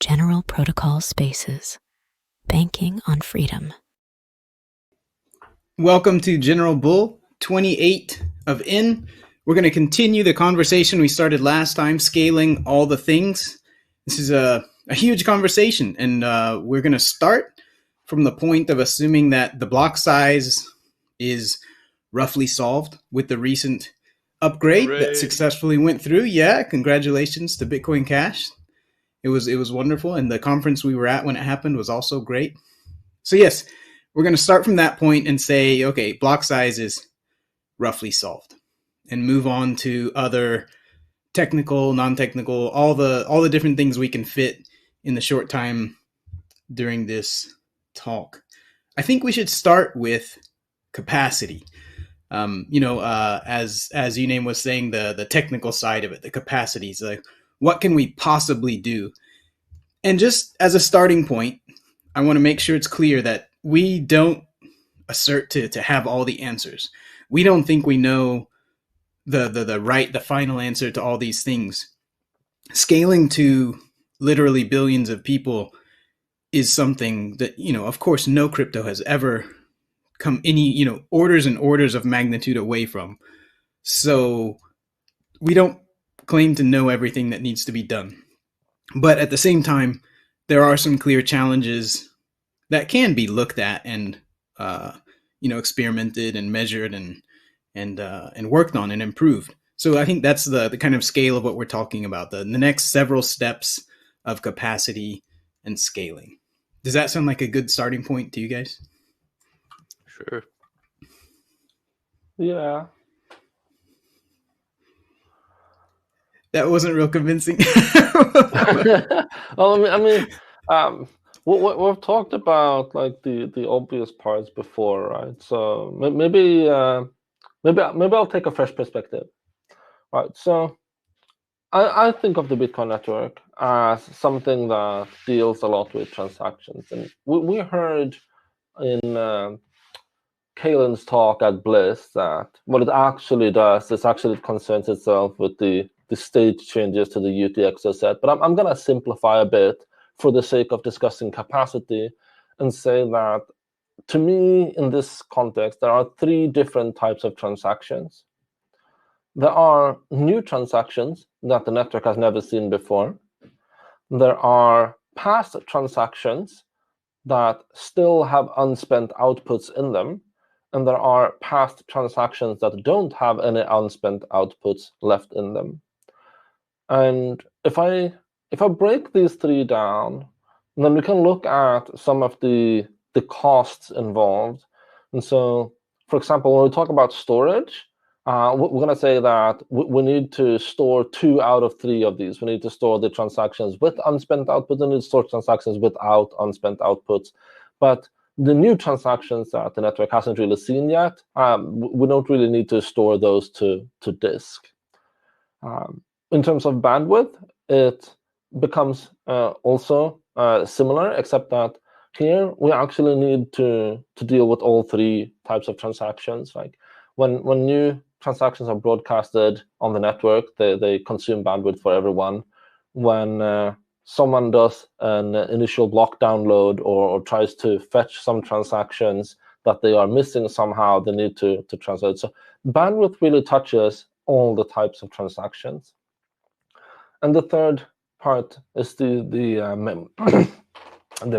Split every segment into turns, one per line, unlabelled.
General Protocol Spaces. Banking on Freedom.
Welcome to General Bull 28 of N. We're going to continue the conversation we started last time, scaling all the things. This is a huge conversation, and we're going to start from the point of assuming that the block size is roughly solved with the recent upgrade that successfully went through. Yeah, congratulations to Bitcoin Cash. It was wonderful, and the conference we were at when it happened was also great. So yes, we're going to start from that point and say, okay, block size is roughly solved, and move on to other technical, non-technical, all the different things we can fit in the short time during this talk. I think we should start with capacity. As Uname was saying, the technical side of it, the capacities, like what can we possibly do? And just as a starting point, I want to make sure it's clear that we don't assert to have all the answers. We don't think we know the final answer to all these things. Scaling to literally billions of people is something that, of course, no crypto has ever come any, orders and orders of magnitude away from. So we don't claim to know everything that needs to be done. But at the same time, there are some clear challenges that can be looked at and, experimented and measured and worked on and improved. So I think that's the kind of scale of what we're talking about, the next several steps of capacity and scaling. Does that sound like a good starting point to you guys?
Sure.
Yeah.
That wasn't real convincing.
Well, we've talked about like the obvious parts before, right? So maybe I'll take a fresh perspective. Right. So I think of the Bitcoin network as something that deals a lot with transactions, and we heard in Kalen's talk at Bliss that what it actually does is actually it concerns itself with the state changes to the UTXO set. But I'm going to simplify a bit for the sake of discussing capacity and say that, to me, in this context, there are three different types of transactions. There are new transactions that the network has never seen before. There are past transactions that still have unspent outputs in them. And there are past transactions that don't have any unspent outputs left in them. And if I break these three down, then we can look at some of the costs involved. And so, for example, when we talk about storage, we're going to say that we need to store 2 out of 3 of these. We need to store the transactions with unspent outputs and we need to store transactions without unspent outputs. But the new transactions that the network hasn't really seen yet, we don't really need to store those to disk. In terms of bandwidth, it becomes also similar, except that here we actually need to deal with all 3 types of transactions. Like when new transactions are broadcasted on the network, they consume bandwidth for everyone. When someone does an initial block download or tries to fetch some transactions that they are missing somehow, they need to translate. So bandwidth really touches all the types of transactions. And the third part is the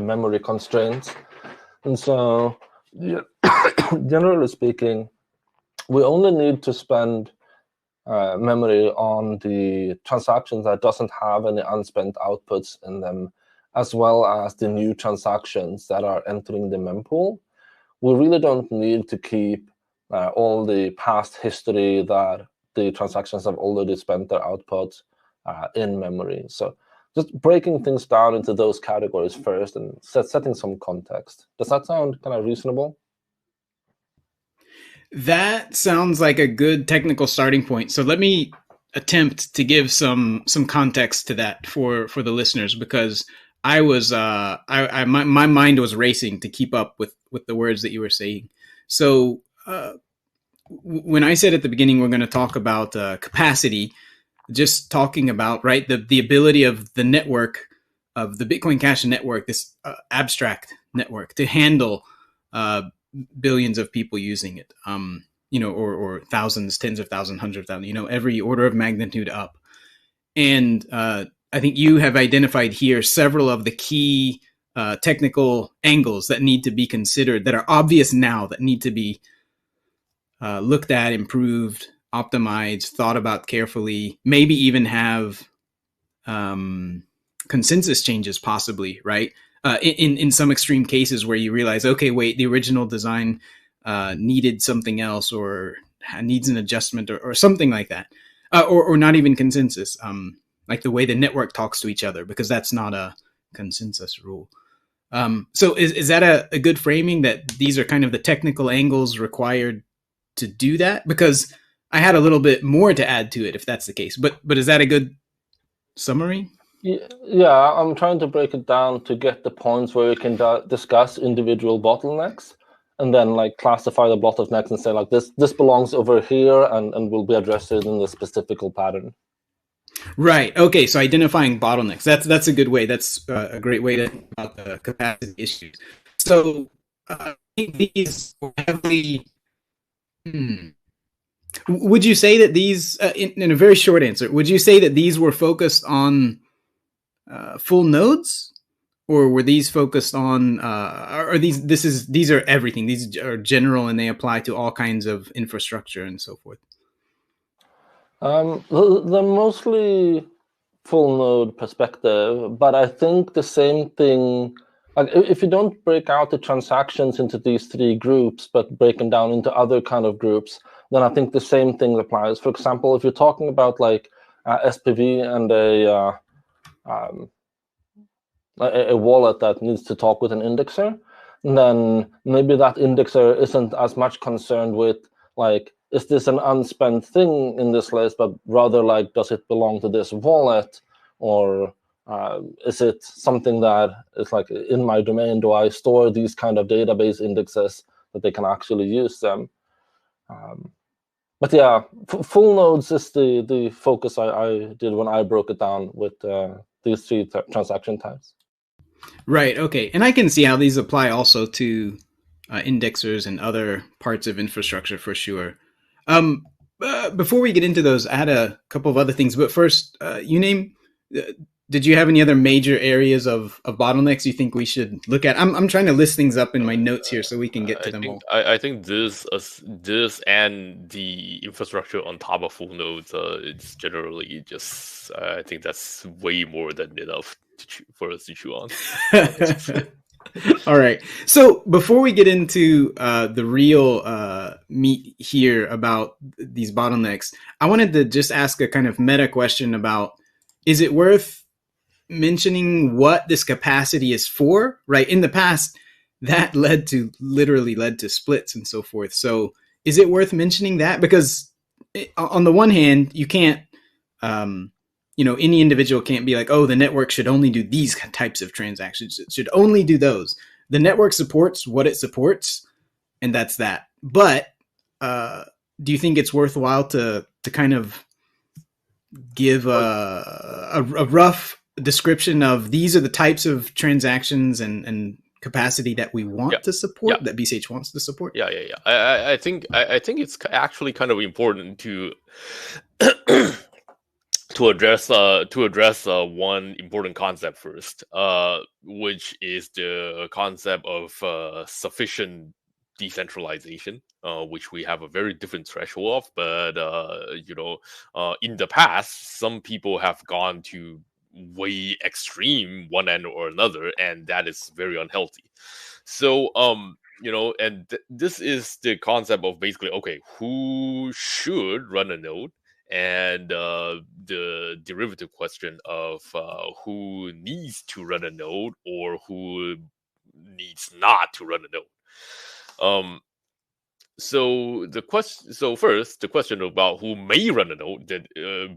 memory constraints. And so, generally speaking, we only need to spend memory on the transactions that doesn't have any unspent outputs in them, as well as the new transactions that are entering the mempool. We really don't need to keep all the past history that the transactions have already spent their outputs in memory. So just breaking things down into those categories first and setting some context. Does that sound kind of reasonable?
That sounds like a good technical starting point. So let me attempt to give some context to that for the listeners, because I was my mind was racing to keep up with the words that you were saying. So when I said at the beginning we're going to talk about capacity, just talking about the ability of the network of the Bitcoin Cash network, this abstract network, to handle billions of people using it, or thousands, tens of thousands, hundreds of thousands, every order of magnitude up. And I think you have identified here several of the key technical angles that need to be considered, that are obvious now, that need to be looked at, improved, optimized, thought about carefully, maybe even have consensus changes possibly, right? In some extreme cases where you realize, okay, wait, the original design needed something else, or needs an adjustment, or something like that. Or not even consensus, like the way the network talks to each other, because that's not a consensus rule. So is that a good framing, that these are kind of the technical angles required to do that? Because I had a little bit more to add to it if that's the case. But is that a good summary?
Yeah, I'm trying to break it down to get the points where we can discuss individual bottlenecks, and then like classify the bottlenecks and say like this belongs over here and will be addressed in the specific pattern.
Right. Okay. So identifying bottlenecks. That's a good way. That's a great way to think about the capacity issues. So I think these were heavily. Would you say that these, in a very short answer, would you say that these were focused on full nodes, or were these focused on, or these are everything? These are general and they apply to all kinds of infrastructure and so forth.
They're mostly full node perspective, but I think the same thing, like if you don't break out the transactions into these three groups, but break them down into other kind of groups, then I think the same thing applies. For example, if you're talking about like SPV and a wallet that needs to talk with an indexer, then maybe that indexer isn't as much concerned with like, is this an unspent thing in this list, but rather like, does it belong to this wallet, or is it something that is like in my domain? Do I store these kind of database indexes that they can actually use them? But yeah, full nodes is the focus I did when I broke it down with these three transaction types.
Right. Okay. And I can see how these apply also to indexers and other parts of infrastructure for sure. Before we get into those, I had a couple of other things. But first, did you have any other major areas of bottlenecks you think we should look at? I'm trying to list things up in my notes here so we can get to them all.
I think this and the infrastructure on top of full nodes, it's generally just, I think that's way more than enough for us to chew on.
All right. So before we get into the real meat here about these bottlenecks, I wanted to just ask a kind of meta question about, is it worth mentioning what this capacity is for? Right. In the past, that literally led to splits and so forth. So is it worth mentioning that? Because on the one hand, you can't, any individual can't be like, oh, the network should only do these types of transactions. It should only do those. The network supports what it supports, and that's that. But do you think it's worthwhile to kind of give a rough description of these are the types of transactions and capacity that we want to support, that BCH wants to support?
Yeah. I think it's actually kind of important to to address one important concept first, which is the concept of sufficient decentralization, which we have a very different threshold of. But in the past, some people have gone to way extreme one end or another, and that is very unhealthy. So this is the concept of basically, okay, who should run a node, and the derivative question of who needs to run a node or who needs not to run a node. So first, the question about who may run a node, that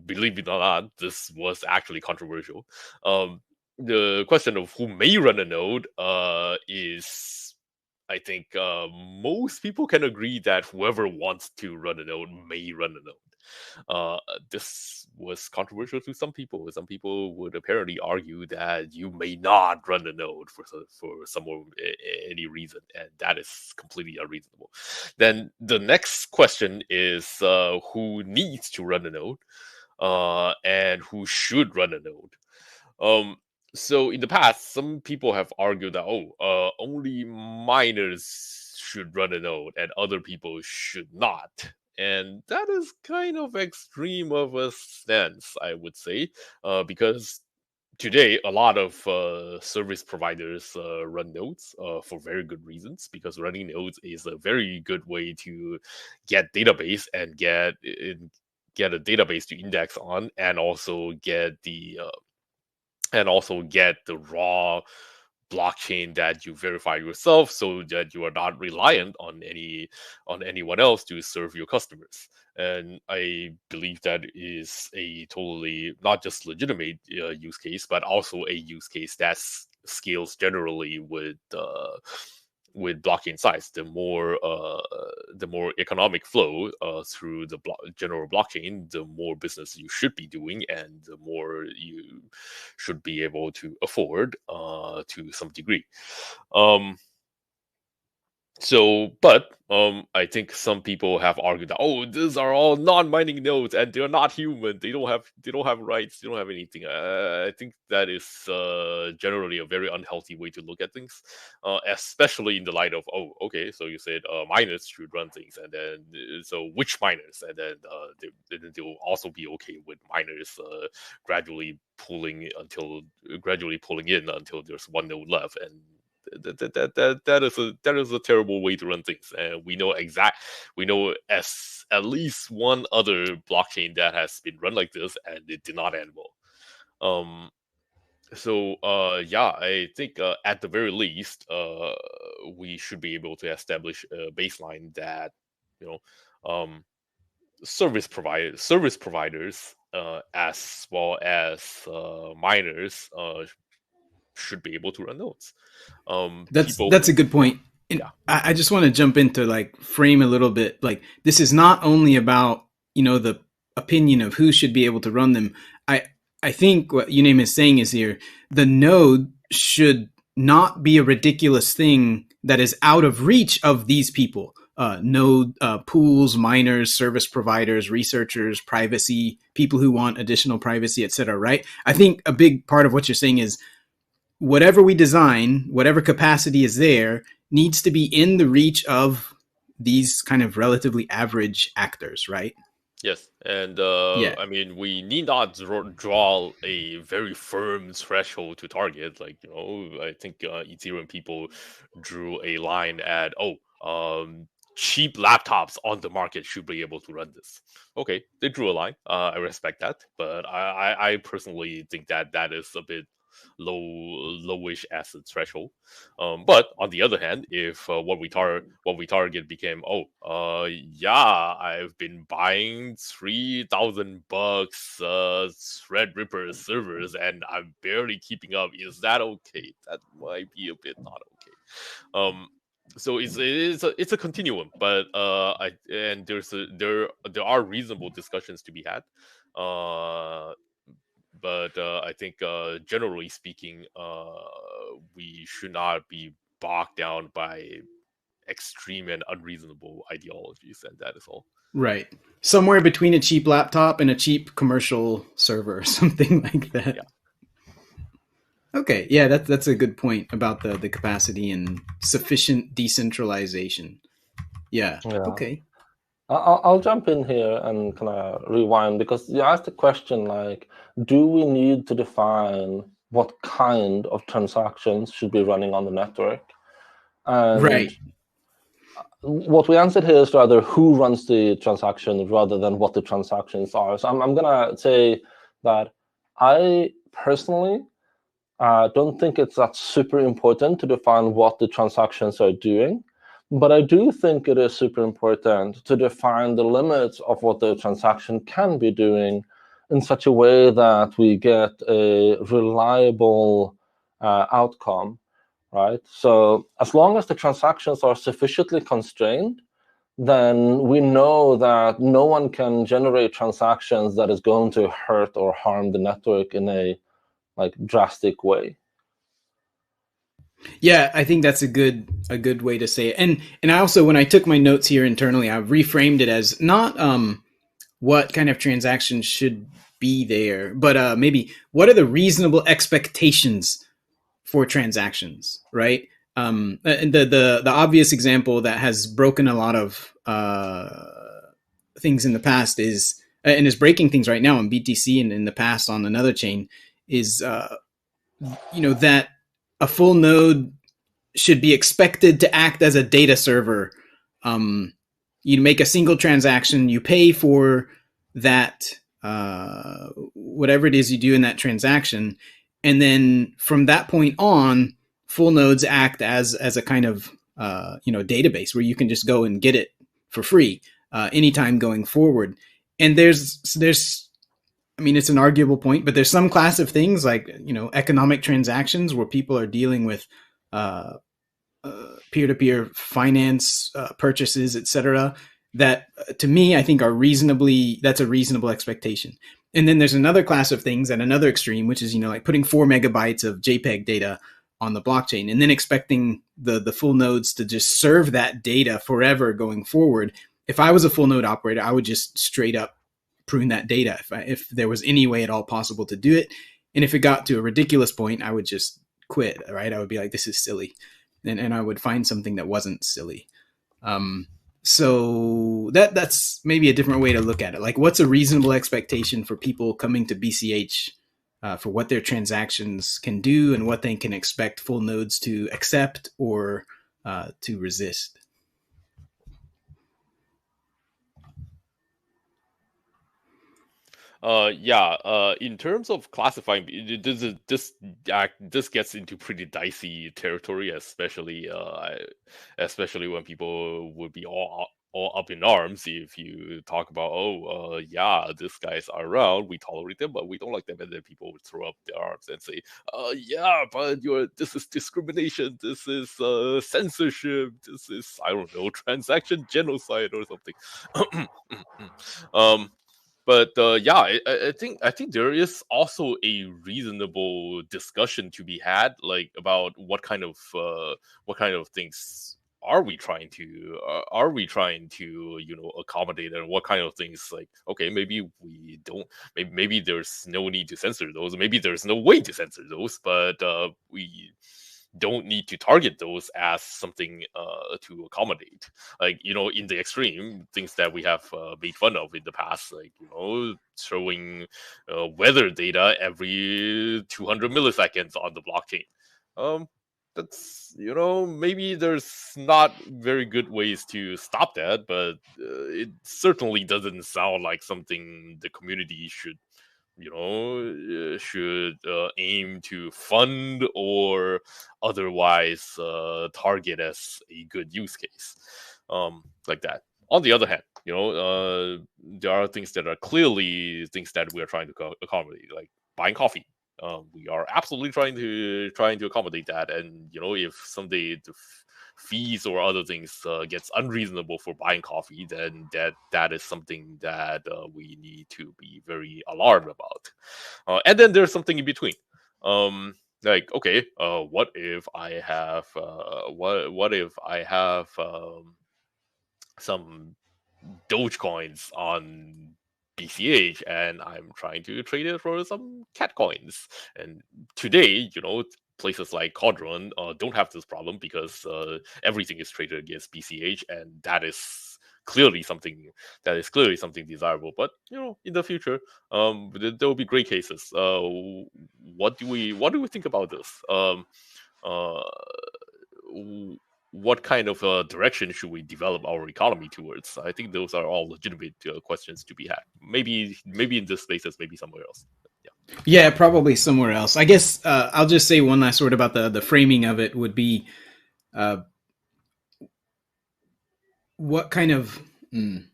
believe it or not, this was actually controversial. The question of who may run a node is, I think most people can agree that whoever wants to run a node may run a node. This was controversial to some people. Some people would apparently argue that you may not run the node for any reason, and that is completely unreasonable. Then the next question is who needs to run the node, and who should run the node. So in the past, some people have argued that only miners should run a node and other people should not. And that is kind of extreme of a stance, I would say, because today a lot of service providers run nodes for very good reasons, because running nodes is a very good way to get database and get a database to index on, and also get the raw blockchain that you verify yourself, so that you are not reliant on anyone else to serve your customers. And I believe that is a totally not just legitimate use case, but also a use case that scales generally with blockchain size. The more economic flow through the general blockchain, the more business you should be doing, and the more you should be able to afford to some degree. But I think some people have argued that these are all non-mining nodes and they're not human. They don't have rights. They don't have anything. I think that is generally a very unhealthy way to look at things, especially in the light of okay, so you said miners should run things, and then so which miners, and then they will also be okay with miners gradually pulling in until there's one node left. And that is a terrible way to run things. And we know as at least one other blockchain that has been run like this, and it did not end well. I think at the very least, we should be able to establish a baseline that service providers as well as miners should be able to run nodes.
That's a good point. And
Yeah.
I just want to jump into frame a little bit. This is not only about the opinion of who should be able to run them. I think what Uname is saying is here, the node should not be a ridiculous thing that is out of reach of these people. Node pools, miners, service providers, researchers, privacy, people who want additional privacy, etc. Right? I think a big part of what you're saying is whatever we design, whatever capacity is there, needs to be in the reach of these kind of relatively average actors, right?
Yes, and
Yeah.
I mean, we need not draw a very firm threshold to target. I think Ethereum people drew a line at cheap laptops on the market should be able to run this. Okay, they drew a line. I respect that, but I personally think that is a bit lowish as a threshold. But on the other hand, if what we target became I've been buying $3,000 Threadripper servers and I'm barely keeping up, is that okay? That might be a bit not okay. So it's a continuum, but there are reasonable discussions to be had. But I think generally speaking, we should not be bogged down by extreme and unreasonable ideologies, and that is all.
Right. Somewhere between a cheap laptop and a cheap commercial server or something like that.
Yeah.
Okay. Yeah, that's a good point about the capacity and sufficient decentralization. Yeah. Okay.
I'll jump in here and kind of rewind, because you asked the question do we need to define what kind of transactions should be running on the network? And
right.
What we answered here is rather who runs the transaction rather than what the transactions are. So I'm going to say that I personally don't think it's that super important to define what the transactions are doing. But I do think it is super important to define the limits of what the transaction can be doing in such a way that we get a reliable outcome, right? So as long as the transactions are sufficiently constrained then we know that no one can generate transactions that is going to hurt or harm the network in a drastic way.
Yeah, I think that's a good way to say it. And I also, when I took my notes here internally, I reframed it as not what kind of transactions should be there, but maybe what are the reasonable expectations for transactions, right? And the obvious example that has broken a lot of things in the past is, and is breaking things right now on BTC and in the past on another chain, is that a full node should be expected to act as a data server. You make a single transaction, you pay for that, whatever it is you do in that transaction, and then from that point on, full nodes act as a kind of database where you can just go and get it for free anytime going forward. And there's I mean, it's an arguable point, but there's some class of things like, economic transactions where people are dealing with peer-to-peer finance purchases, etc. That to me, I think that's a reasonable expectation. And then there's another class of things at another extreme, which is, like putting 4 megabytes of JPEG data on the blockchain and then expecting the full nodes to just serve that data forever going forward. If I was a full node operator, I would just straight up prune that data if there was any way at all possible to do it. And if it got to a ridiculous point, I would just quit, right? I would be like, this is silly. And I would find something that wasn't silly. So that's maybe a different way to look at it. Like, what's a reasonable expectation for people coming to BCH for what their transactions can do and what they can expect full nodes to accept or to resist?
In terms of classifying, this gets into pretty dicey territory, especially when people would be all up in arms if you talk about, these guys are around, we tolerate them, but we don't like them, and then people would throw up their arms and say, but this is discrimination, this is censorship, this is, I don't know, transaction genocide or something. But I think there is also a reasonable discussion to be had, like about what kind of things are we trying to accommodate, and what kind of things, like, okay, maybe we don't, maybe there's no need to censor those, maybe there's no way to censor those, but we don't need to target those as something to accommodate. Like, in the extreme, things that we have made fun of in the past, like, showing weather data every 200 milliseconds on the blockchain. That's, maybe there's not very good ways to stop that, but it certainly doesn't sound like something the community should aim to fund or otherwise target as a good use case, like that. On the other hand, there are things that are clearly things that we are trying to accommodate, like buying coffee. We are absolutely trying to accommodate that, and if someday the fees or other things gets unreasonable for buying coffee, then that is something that we need to be very alarmed about. And then there's something in between. Like, okay, what if I have some Dogecoins on BCH and I'm trying to trade it for some cat coins, and today, places like Codron don't have this problem because everything is traded against BCH, and that is clearly something desirable. But in the future, there will be great cases. What do we think about this? What kind of direction should we develop our economy towards? I think those are all legitimate questions to be had. Maybe in this spaces, maybe somewhere else.
Yeah, probably somewhere else. I guess I'll just say one last word about the framing of it would be what kind of the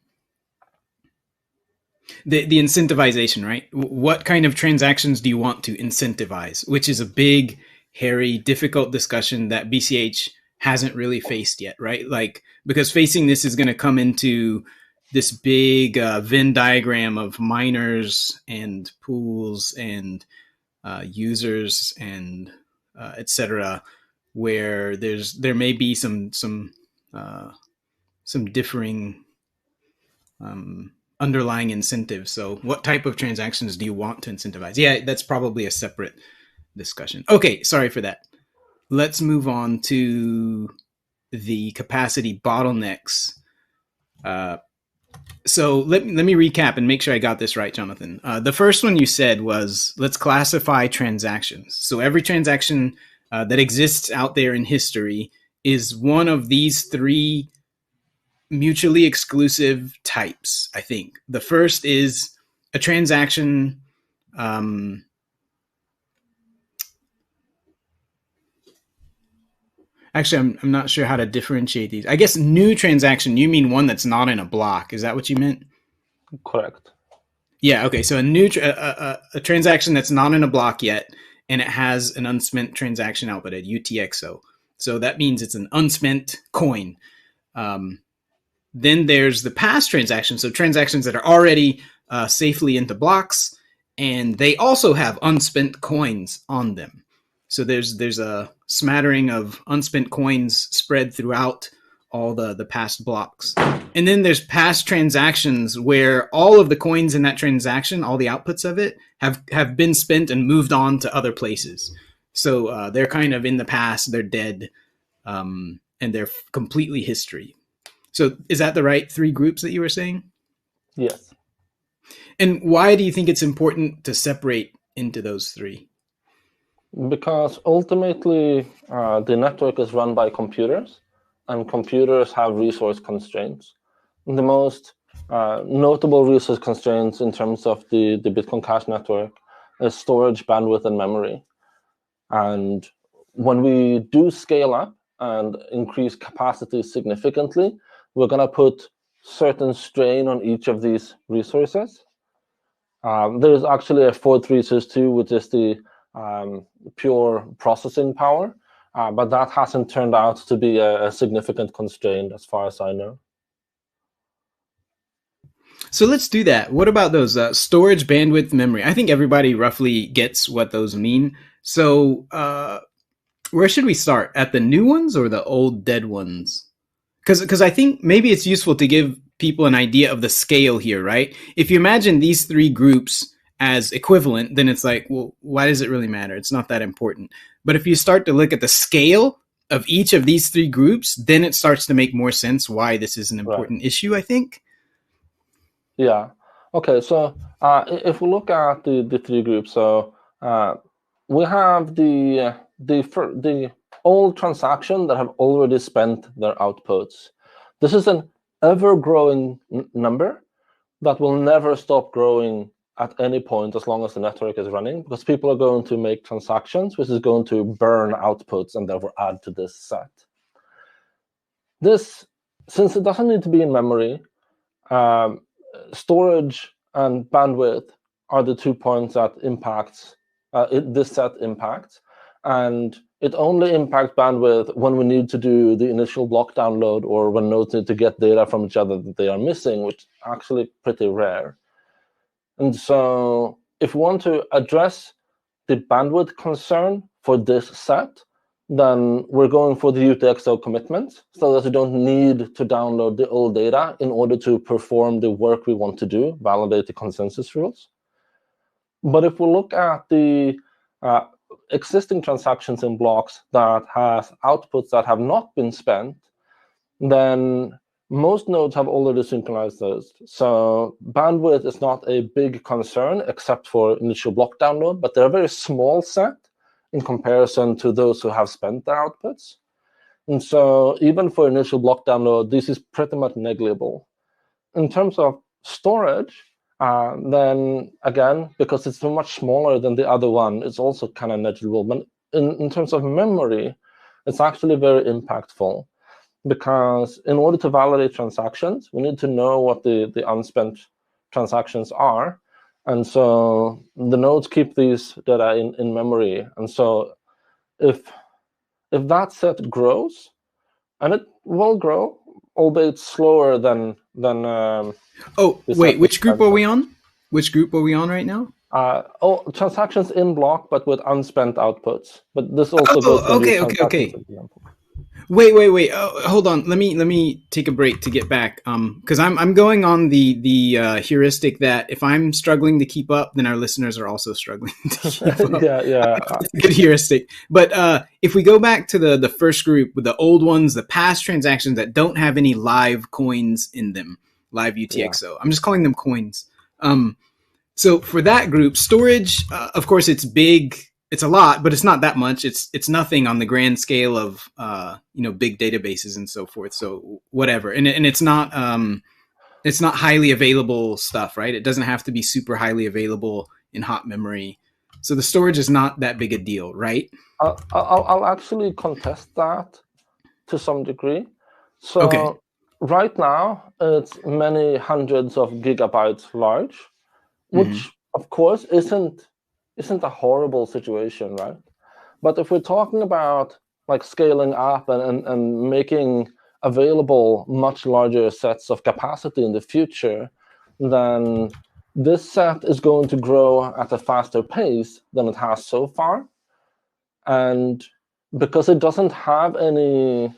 incentivization, right? What kind of transactions do you want to incentivize? Which is a big, hairy, difficult discussion that BCH hasn't really faced yet, right? Like, because facing this is going to come into this big Venn diagram of miners and pools and users and etc., where there may be some differing underlying incentives. So what type of transactions do you want to incentivize? Yeah, that's probably a separate discussion. Okay, sorry for that. Let's move on to the capacity bottlenecks. So let me recap and make sure I got this right, Jonathan. The first one you said was, let's classify transactions. So every transaction that exists out there in history is one of these three mutually exclusive types, I think. The first is a transaction actually, I'm not sure how to differentiate these. I guess new transaction, you mean one that's not in a block. Is that what you meant?
Correct.
Yeah, okay. So a new a transaction that's not in a block yet, and it has an unspent transaction output at UTXO. So that means it's an unspent coin. Then there's the past transactions, so transactions that are already safely into blocks, and they also have unspent coins on them. So there's a smattering of unspent coins spread throughout all the past blocks. And then there's past transactions where all of the coins in that transaction, all the outputs of it, have been spent and moved on to other places. So they're kind of in the past, they're dead, and they're completely history. So is that the right three groups that you were saying?
Yes.
And why do you think it's important to separate into those three?
Because ultimately, the network is run by computers, and computers have resource constraints. The most notable resource constraints in terms of the Bitcoin Cash network is storage, bandwidth, and memory. And when we do scale up and increase capacity significantly, we're going to put certain strain on each of these resources. There's actually a fourth resource too, which is the pure processing power, but that hasn't turned out to be a significant constraint as far as I know.
So let's do that. What about those storage, bandwidth, memory? I think everybody roughly gets what those mean. So where should we start? At the new ones or the old dead ones? Because I think maybe it's useful to give people an idea of the scale here, right? If you imagine these three groups as equivalent, then it's like, well, why does it really matter? It's not that important. But if you start to look at the scale of each of these three groups, then it starts to make more sense why this is an important issue, I think.
Yeah. Okay. So if we look at the three groups, so we have the old transaction that have already spent their outputs. This is an ever-growing number that will never stop growing at any point as long as the network is running, because people are going to make transactions, which is going to burn outputs and therefore add to this set. This, since it doesn't need to be in memory, storage and bandwidth are the 2 points that impacts this set impacts, and it only impacts bandwidth when we need to do the initial block download or when nodes need to get data from each other that they are missing, which is actually pretty rare. And so if we want to address the bandwidth concern for this set, then we're going for the UTXO commitment so that we don't need to download the old data in order to perform the work we want to do, validate the consensus rules. But if we look at the existing transactions in blocks that have outputs that have not been spent, then most nodes have already synchronized those. So bandwidth is not a big concern except for initial block download, but they're a very small set in comparison to those who have spent their outputs. And so even for initial block download, this is pretty much negligible. In terms of storage, then again, because it's so much smaller than the other one, it's also kind of negligible. But in terms of memory, it's actually very impactful, because in order to validate transactions, we need to know what the unspent transactions are. And so the nodes keep these data in memory. And so if that set grows, and it will grow, albeit slower than.
Oh, wait, which group are we on? Which group are we on right now?
Transactions in block, but with unspent outputs. But this also goes to
okay.
example.
Wait. Hold on. Let me take a break to get back. Because I'm going on the heuristic that if I'm struggling to keep up, then our listeners are also struggling to keep up.
Yeah.
It's a good heuristic. But if we go back to the first group with the old ones, the past transactions that don't have any live coins in them, live UTXO. I'm just calling them coins. So for that group, storage, of course, it's big. It's a lot, but it's not that much. It's nothing on the grand scale of big databases and so forth. So whatever, and it's not highly available stuff, right? It doesn't have to be super highly available in hot memory. So the storage is not that big a deal, right?
I'll actually contest that to some degree. So
okay.
Right now, it's many hundreds of gigabytes large, which of course isn't a horrible situation, right? But if we're talking about like scaling up and making available much larger sets of capacity in the future, then this set is going to grow at a faster pace than it has so far. And because it doesn't have any,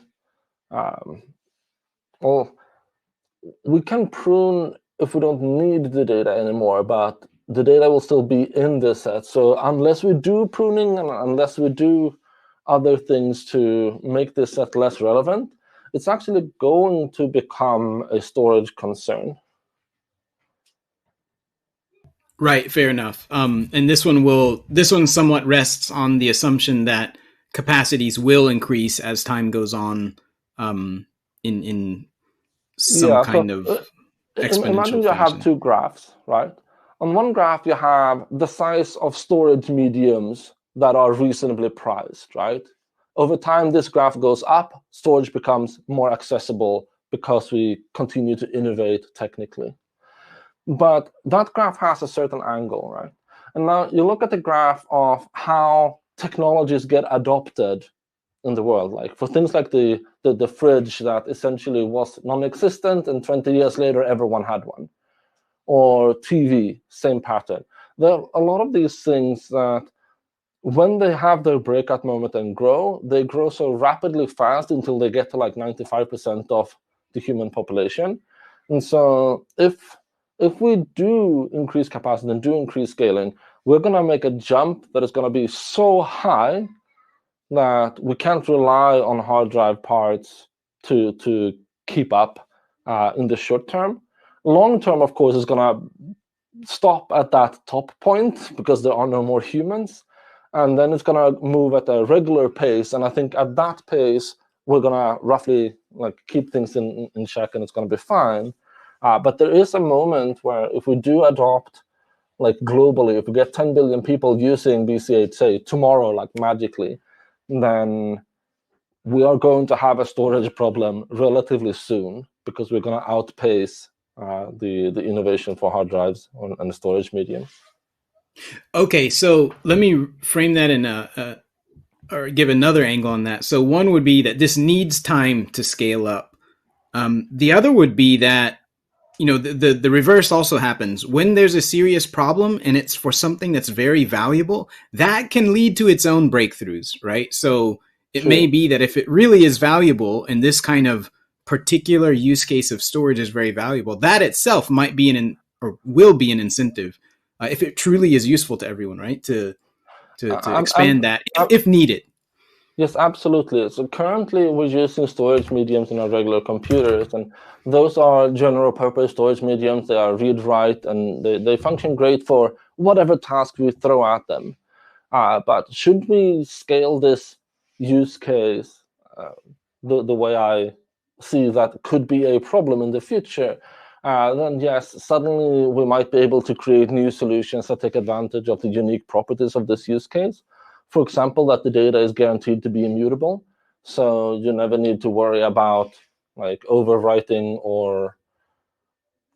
we can prune if we don't need the data anymore, but the data will still be in this set. So unless we do pruning and unless we do other things to make this set less relevant, it's actually going to become a storage concern.
Right, fair enough. And this one somewhat rests on the assumption that capacities will increase as time goes on, in some kind of exponential
imagine you
fashion.
have two graphs, right? On one graph, you have the size of storage mediums that are reasonably priced, right? Over time, this graph goes up, storage becomes more accessible because we continue to innovate technically. But that graph has a certain angle, right? And now you look at the graph of how technologies get adopted in the world, like for things like the fridge that essentially was non-existent, and 20 years later, everyone had one. Or TV, same pattern. There are a lot of these things that when they have their breakout moment and grow, they grow so rapidly fast until they get to like 95% of the human population. And so if we do increase capacity and do increase scaling, we're going to make a jump that is going to be so high that we can't rely on hard drive parts to keep up in the short term. Long term, of course, is going to stop at that top point because there are no more humans. And then it's going to move at a regular pace. And I think at that pace, we're going to roughly like keep things in check and it's going to be fine. But there is a moment where if we do adopt, like globally, if we get 10 billion people using BC8, say tomorrow, like magically, then we are going to have a storage problem relatively soon because we're going to outpace the innovation for hard drives and the storage medium.
Okay, so let me frame that in or give another angle on that. So one would be that this needs time to scale up. The other would be that, the reverse also happens. When there's a serious problem and it's for something that's very valuable, that can lead to its own breakthroughs, right? So it may be that if it really is valuable and this kind of particular use case of storage is very valuable, that itself might be or will be an incentive if it truly is useful to everyone, right? To expand that if needed.
Yes, absolutely. So currently we're using storage mediums in our regular computers, and those are general purpose storage mediums. They are read-write, and they function great for whatever task we throw at them. But should we scale this use case the way I see that could be a problem in the future, then yes, suddenly we might be able to create new solutions that take advantage of the unique properties of this use case. For example, that the data is guaranteed to be immutable, so you never need to worry about like overwriting or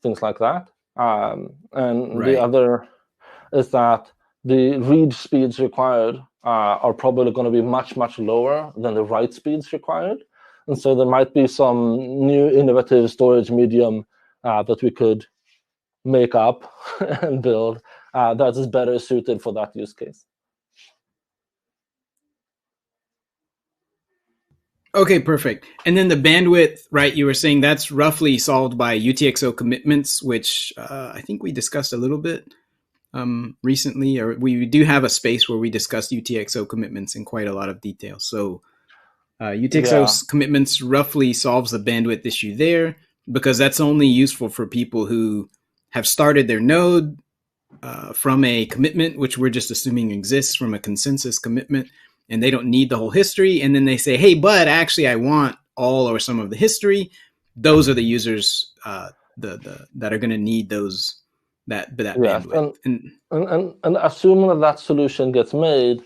things like that. And the other is that the read speeds required are probably going to be much, much lower than the write speeds required. And so there might be some new innovative storage medium that we could make up and build that is better suited for that use case.
Okay, perfect. And then the bandwidth, right? You were saying that's roughly solved by UTXO commitments, which I think we discussed a little bit recently, or we do have a space where we discussed UTXO commitments in quite a lot of detail. So UTXO commitments roughly solves the bandwidth issue there, because that's only useful for people who have started their node from a commitment, which we're just assuming exists from a consensus commitment, and they don't need the whole history. And then they say, hey, but actually I want all or some of the history. Those are the users that are going to need that bandwidth.
And assuming that solution gets made,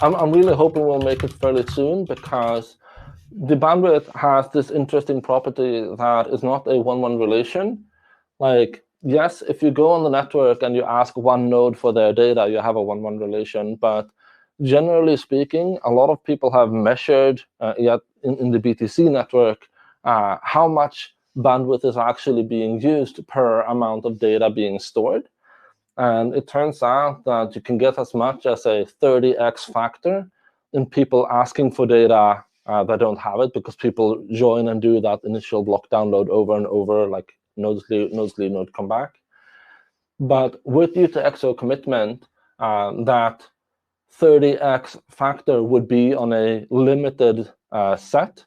I'm really hoping we'll make it fairly soon, because the bandwidth has this interesting property that is not a one-one relation. Like, yes, if you go on the network and you ask one node for their data, you have a one-one relation. But generally speaking, a lot of people have measured in the BTC network how much bandwidth is actually being used per amount of data being stored. And it turns out that you can get as much as a 30x factor in people asking for data that don't have it, because people join and do that initial block download over and over, like nodes leave, node come back. But with UTXO commitment, that 30x factor would be on a limited set.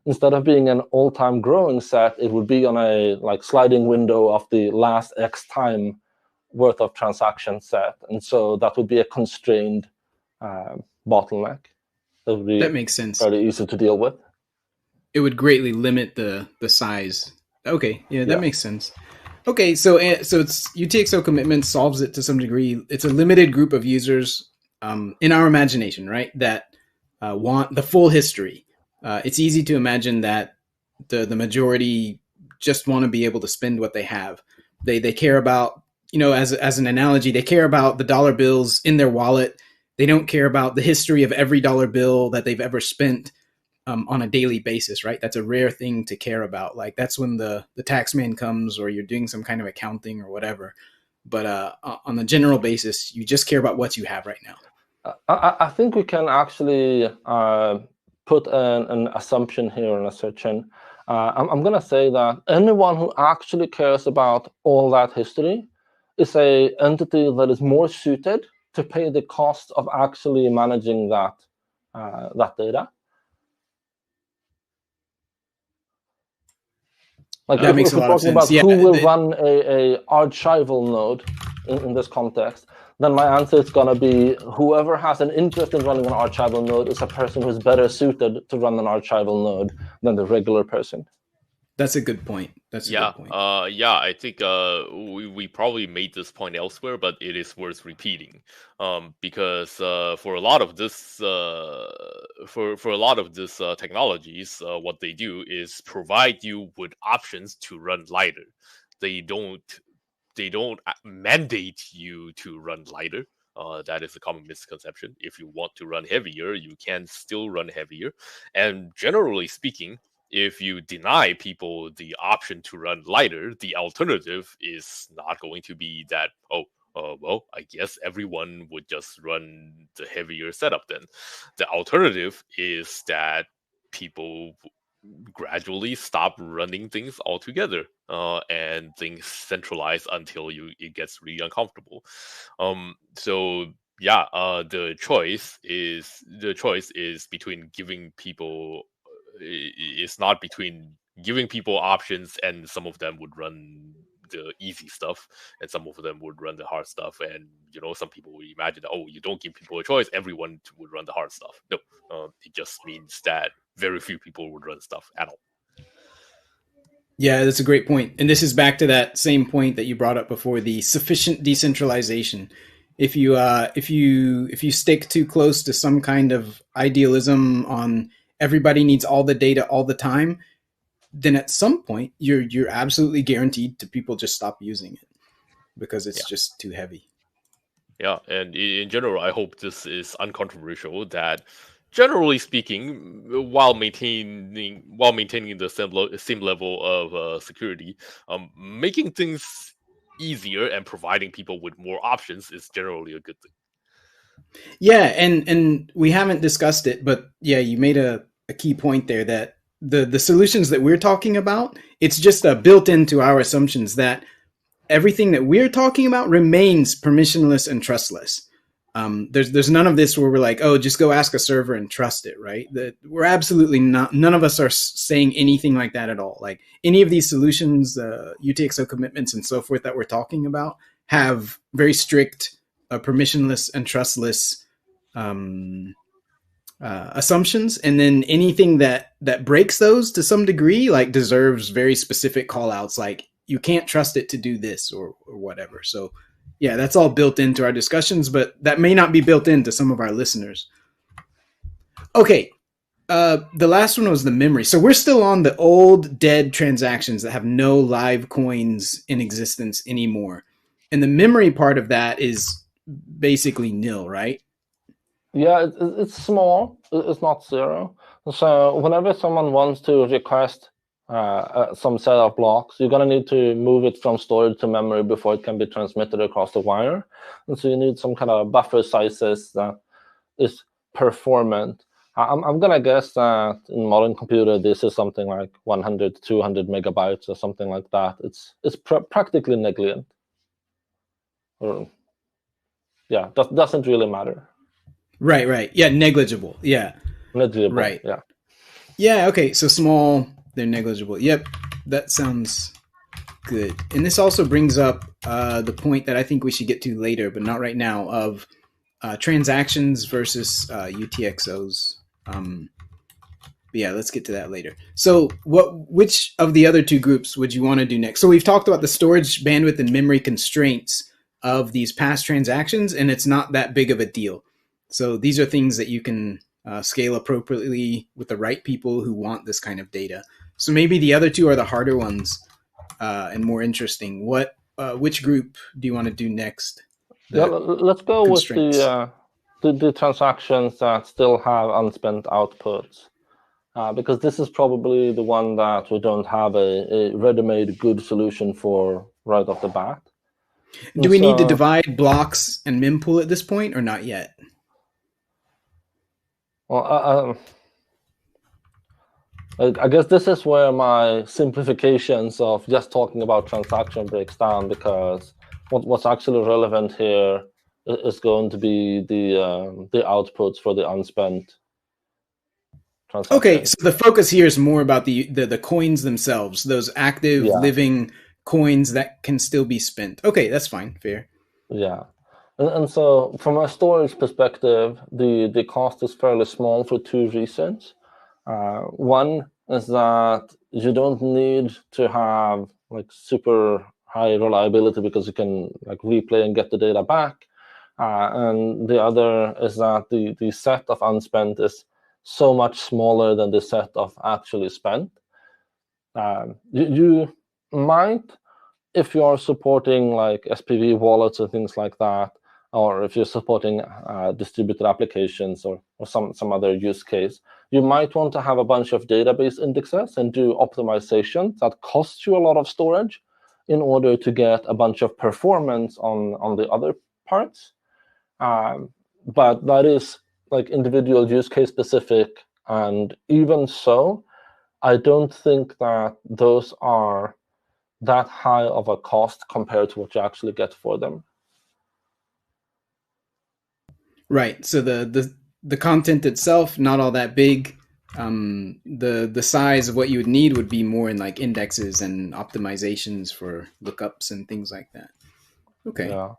Instead of being an all-time growing set, it would be on a sliding window of the last X time worth of transaction set. And so that would be a constrained bottleneck.
That makes sense.
Fairly easy to deal with.
It would greatly limit the size. Okay, yeah, that makes sense. Okay, so it's UTXO commitment solves it to some degree. It's a limited group of users in our imagination, right, that want the full history. It's easy to imagine that the majority just want to be able to spend what they have. They care about, as an analogy, they care about the dollar bills in their wallet. They don't care about the history of every dollar bill that they've ever spent on a daily basis, right? That's a rare thing to care about. Like, that's when the tax man comes, or you're doing some kind of accounting or whatever. But on a general basis, you just care about what you have right now.
I think we can actually put an assumption here, an assertion. I'm going to say that anyone who actually cares about all that history is an entity that is more suited to pay the cost of actually managing that data. Like,
that makes a lot of sense.
About who will run a archival node in this context, then my answer is going to be whoever has an interest in running an archival node is a person who's better suited to run an archival node than the regular person.
That's a good point. That's a good point.
I think we probably made this point elsewhere, but it is worth repeating, because for a lot of this technologies, what they do is provide you with options to run lighter. They don't mandate you to run lighter. That is a common misconception. If you want to run heavier, you can still run heavier. And generally speaking, if you deny people the option to run lighter, the alternative is not going to be that, well, I guess everyone would just run the heavier setup then. The alternative is that people gradually stop running things altogether, and things centralize until it gets really uncomfortable. The choice is between giving people. It's not between giving people options, and some of them would run the easy stuff, and some of them would run the hard stuff. And some people would imagine that, you don't give people a choice, everyone would run the hard stuff. No, it just means that very few people would run stuff at all.
Yeah, that's a great point. And this is back to that same point that you brought up before, the sufficient decentralization. If you stick too close to some kind of idealism on everybody needs all the data all the time, then at some point you're absolutely guaranteed to people just stop using it because it's just too heavy.
Yeah, and in general, I hope this is uncontroversial, that generally speaking, while maintaining the same level of security, making things easier and providing people with more options is generally a good thing.
Yeah, and we haven't discussed it, but yeah, you made a key point there that the solutions that we're talking about, it's just built into our assumptions that everything that we're talking about remains permissionless and trustless. There's none of this where we're like, oh, just go ask a server and trust it, right? That we're absolutely not. None of us are saying anything like that at all. Like any of these solutions, UTXO commitments and so forth that we're talking about have very strict permissionless and trustless assumptions, and then anything that breaks those to some degree, like, deserves very specific call outs, like you can't trust it to do this or whatever. So yeah, that's all built into our discussions, but that may not be built into some of our listeners. Okay, the last one was the memory. So we're still on the old dead transactions that have no live coins in existence anymore, and the memory part of that is basically nil, right?
Yeah, it's small. It's not zero. So whenever someone wants to request some set of blocks, you're going to need to move it from storage to memory before it can be transmitted across the wire. And so you need some kind of buffer sizes that is performant. I'm going to guess that in modern computer, this is something like 100, 200 megabytes or something like that. It's practically negligent. Yeah, doesn't really matter.
Right. Yeah, negligible. Yeah.
Negligible.
Right.
Yeah.
Yeah, okay. So small, they're negligible. Yep. That sounds good. And this also brings up the point that I think we should get to later, but not right now, of transactions versus UTXOs. But yeah, let's get to that later. So which of the other two groups would you want to do next? So we've talked about the storage, bandwidth, and memory constraints of these past transactions, and it's not that big of a deal. So these are things that you can scale appropriately with the right people who want this kind of data. So maybe the other two are the harder ones and more interesting. Which group do you want to do next?
Yeah, let's go with the transactions that still have unspent outputs, because this is probably the one that we don't have a ready-made good solution for right off the bat.
Do we need to divide blocks and mempool at this point, or not yet?
Well, I guess this is where my simplifications of just talking about transaction breaks down, because what's actually relevant here is going to be the outputs for the unspent transactions.
Okay, so the focus here is more about the coins themselves, those active living coins that can still be spent. Okay, that's fine, fair.
Yeah. And so from a storage perspective, the cost is fairly small for two reasons. One is that you don't need to have like super high reliability because you can like replay and get the data back. And the other is that the set of unspent is so much smaller than the set of actually spent. You might, if you're supporting like SPV wallets or things like that, or if you're supporting distributed applications or some other use case, you might want to have a bunch of database indexes and do optimizations that cost you a lot of storage in order to get a bunch of performance on the other parts. But that is like individual use case specific. And even so, I don't think that those are that high of a cost compared to what you actually get for them.
Right. So the content itself, not all that big. The size of what you would need would be more in like indexes and optimizations for lookups and things like that. Okay.
Yeah.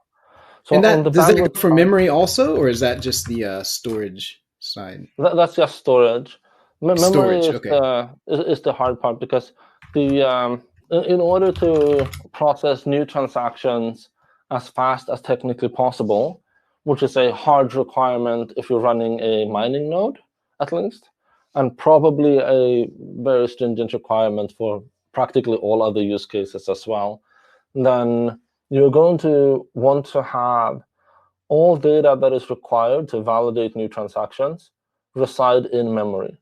So
and does that go for memory also, or is that just the storage side?
That's just storage. Memory
okay.
is the hard part, because in order to process new transactions as fast as technically possible, which is a hard requirement if you're running a mining node, at least, and probably a very stringent requirement for practically all other use cases as well, then you're going to want to have all data that is required to validate new transactions reside in memory.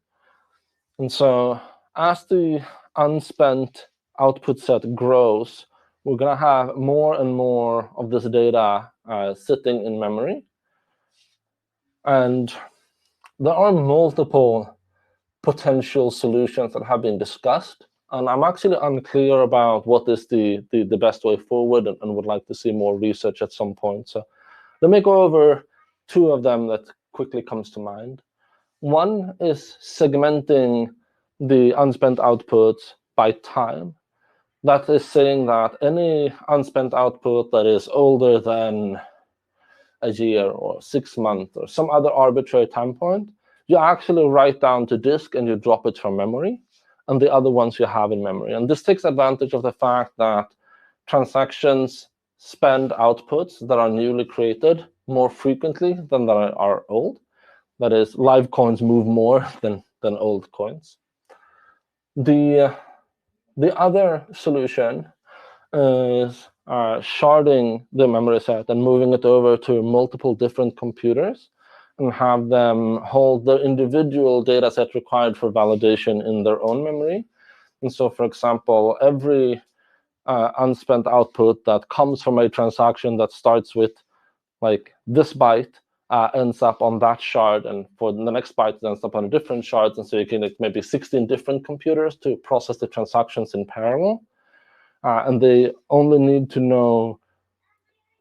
And so as the unspent output set grows, we're going to have more and more of this data sitting in memory. And there are multiple potential solutions that have been discussed. And I'm actually unclear about what is the best way forward, and would like to see more research at some point. So let me go over two of them that quickly comes to mind. One is segmenting the unspent output by time. That is saying that any unspent output that is older than a year or 6 months or some other arbitrary time point, you actually write down to disk and you drop it from memory, and the other ones you have in memory. And this takes advantage of the fact that transactions spend outputs that are newly created more frequently than that are old. That is, live coins move more than old coins. The other solution is sharding the memory set and moving it over to multiple different computers and have them hold the individual data set required for validation in their own memory. And so, for example, every unspent output that comes from a transaction that starts with like this byte ends up on that shard, and for the next byte it ends up on a different shard. And so you can like maybe 16 different computers to process the transactions in parallel. And they only need to know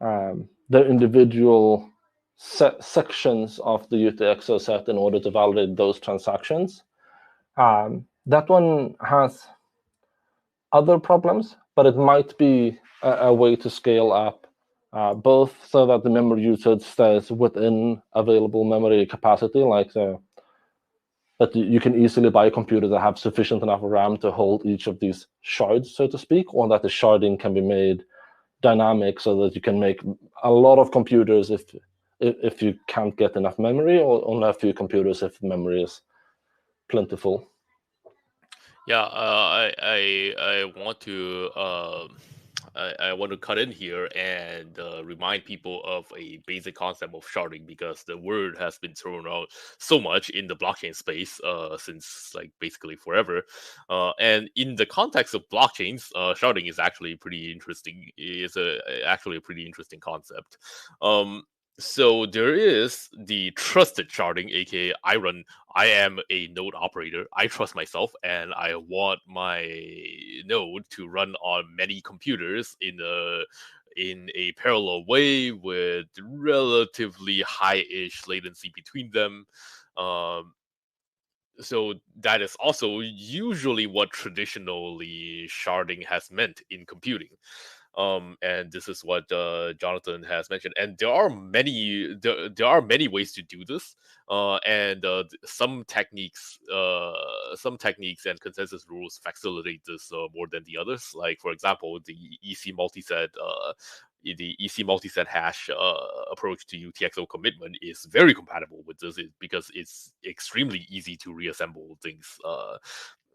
their individual sections of the UTXO set in order to validate those transactions. That one has other problems, but it might be a way to scale up, both so that the memory usage stays within available memory capacity, like that you can easily buy a computer that have sufficient enough RAM to hold each of these shards, so to speak, or that the sharding can be made dynamic so that you can make a lot of computers if you can't get enough memory, or only a few computers if memory is plentiful.
Yeah, I want to I want to cut in here and remind people of a basic concept of sharding, because the word has been thrown out so much in the blockchain space since like basically forever. And in the context of blockchains, sharding is actually pretty interesting. It's actually a pretty interesting concept. So there is the trusted sharding, aka I am a node operator. I trust myself, and I want my node to run on many computers in a parallel way with relatively high-ish latency between them. So that is also usually what traditionally sharding has meant in computing. And this is what Jonathan has mentioned. And there are many ways to do this. And some techniques and consensus rules facilitate this more than the others. Like, for example, the EC multiset hash approach to UTXO commitment is very compatible with this, because it's extremely easy to reassemble things,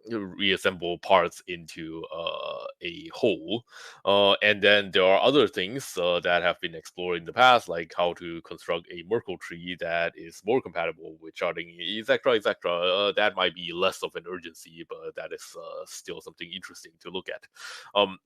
reassemble parts into a whole. And then there are other things that have been explored in the past, like how to construct a Merkle tree that is more compatible with sharding, etc., etc. That might be less of an urgency, but that is still something interesting to look at.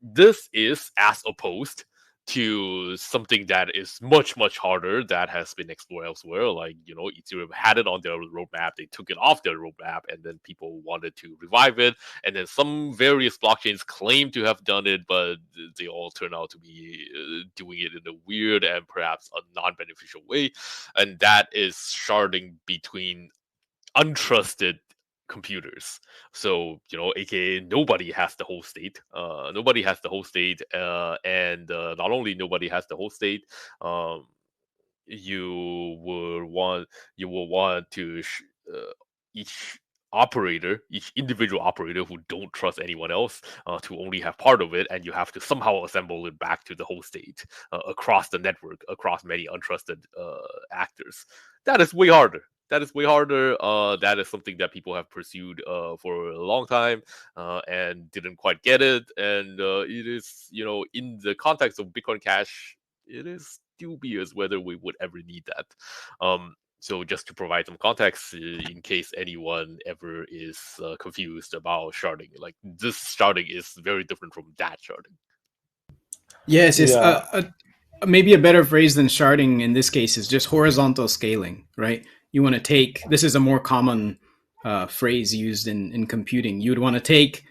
This is as opposed to something that is much, much harder that has been explored elsewhere. Like, Ethereum had it on their roadmap, they took it off their roadmap, and then people wanted to revive it. And then some various blockchains claim to have done it, but they all turn out to be doing it in a weird and perhaps a non-beneficial way. And that is sharding between untrusted computers. So, aka nobody has the whole state. Nobody has the whole state, and not only nobody has the whole state, you will want to each individual operator who don't trust anyone else to only have part of it, and you have to somehow assemble it back to the whole state across the network, across many untrusted actors. That is way harder. That is way harder. That is something that people have pursued for a long time and didn't quite get it. And it is, in the context of Bitcoin Cash, it is dubious whether we would ever need that. So just to provide some context, in case anyone ever is confused about sharding, like this sharding is very different from that sharding.
Yes, yes.
Yeah.
Maybe a better phrase than sharding in this case is just horizontal scaling, right? You want to take, this is a more common phrase used in computing. You would want to take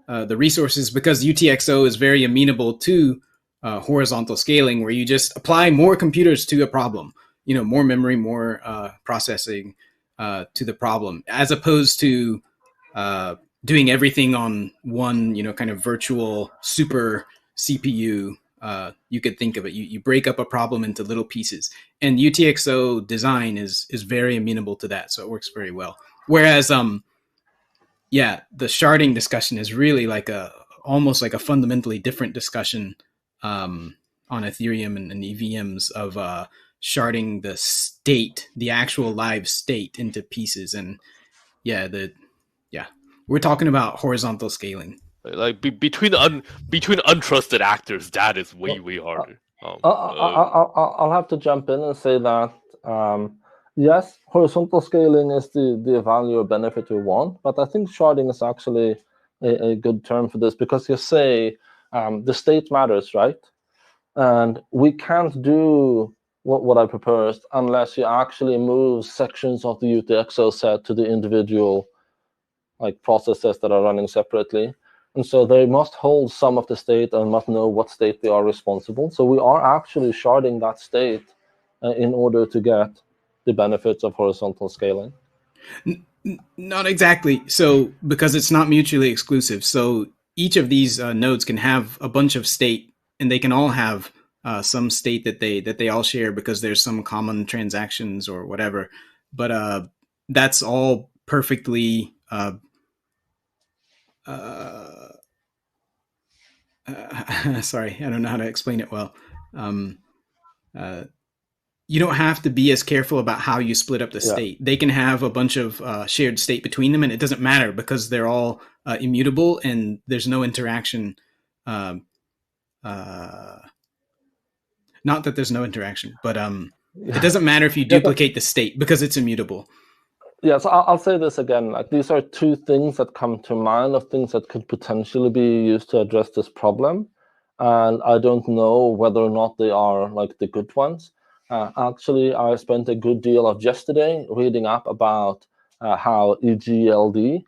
the resources, because UTXO is very amenable to horizontal scaling, where you just apply more computers to a problem, more memory, more processing to the problem, as opposed to doing everything on one, kind of virtual super CPU. You could think of it. You break up a problem into little pieces, and UTXO design is very amenable to that, so it works very well. Whereas, the sharding discussion is really like almost like a fundamentally different discussion on Ethereum and EVMs of sharding the state, the actual live state, into pieces. And we're talking about horizontal scaling.
Like between untrusted actors, that is way harder.
I'll have to jump in and say that yes, horizontal scaling is the value or benefit we want, but I think sharding is actually a good term for this, because you say the state matters, right? And we can't do what I proposed unless you actually move sections of the UTXO set to the individual processes that are running separately. And so they must hold some of the state and must know what state they are responsible. So we are actually sharding that state in order to get the benefits of horizontal scaling.
Not exactly. So, because it's not mutually exclusive. So each of these nodes can have a bunch of state, and they can all have some state that they all share, because there's some common transactions or whatever. But that's all perfectly sorry, I don't know how to explain it well. You don't have to be as careful about how you split up the state. They can have a bunch of shared state between them, and it doesn't matter, because they're all immutable, and there's no interaction. Not that there's no interaction, but it doesn't matter if you duplicate the state, because it's immutable.
Yeah, so I'll say this again. These are two things that come to mind of things that could potentially be used to address this problem. And I don't know whether or not they are the good ones. Actually, I spent a good deal of yesterday reading up about how EGLD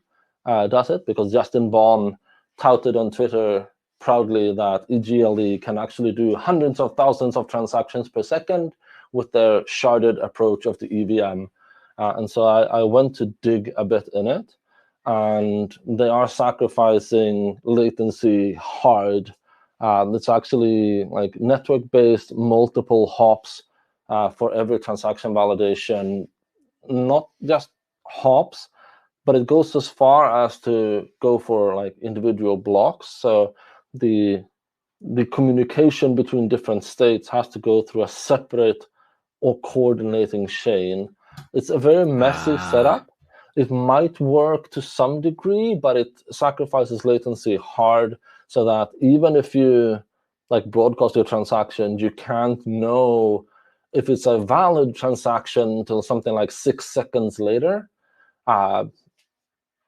does it, because Justin Bond touted on Twitter proudly that EGLD can actually do hundreds of thousands of transactions per second with their sharded approach of the EVM. And so I went to dig a bit in it, and they are sacrificing latency hard. It's actually network-based multiple hops for every transaction validation, not just hops, but it goes as far as to go for individual blocks. So the communication between different states has to go through a separate or coordinating chain. It's a very messy setup. It might work to some degree, but it sacrifices latency hard, so that even if you broadcast your transaction, you can't know if it's a valid transaction until something like 6 seconds later,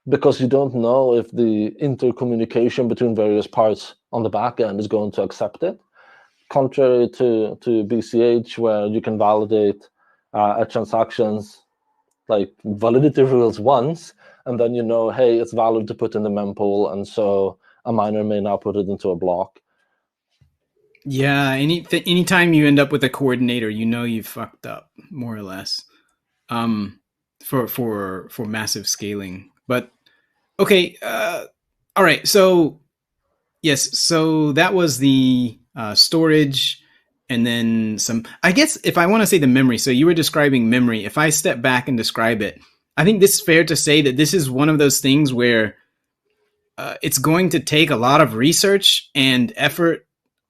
because you don't know if the intercommunication between various parts on the back end is going to accept it. Contrary to BCH, where you can validate a transaction's validity rules once, and then hey, it's valid to put in the mempool, and so a miner may now put it into a block.
Yeah, anytime you end up with a coordinator, you've fucked up, more or less, for massive scaling. But okay, all right. So yes, so that was the storage. And then some, I guess if I want to say the memory, so you were describing memory. If I step back and describe it, I think this is fair to say that this is one of those things where it's going to take a lot of research and effort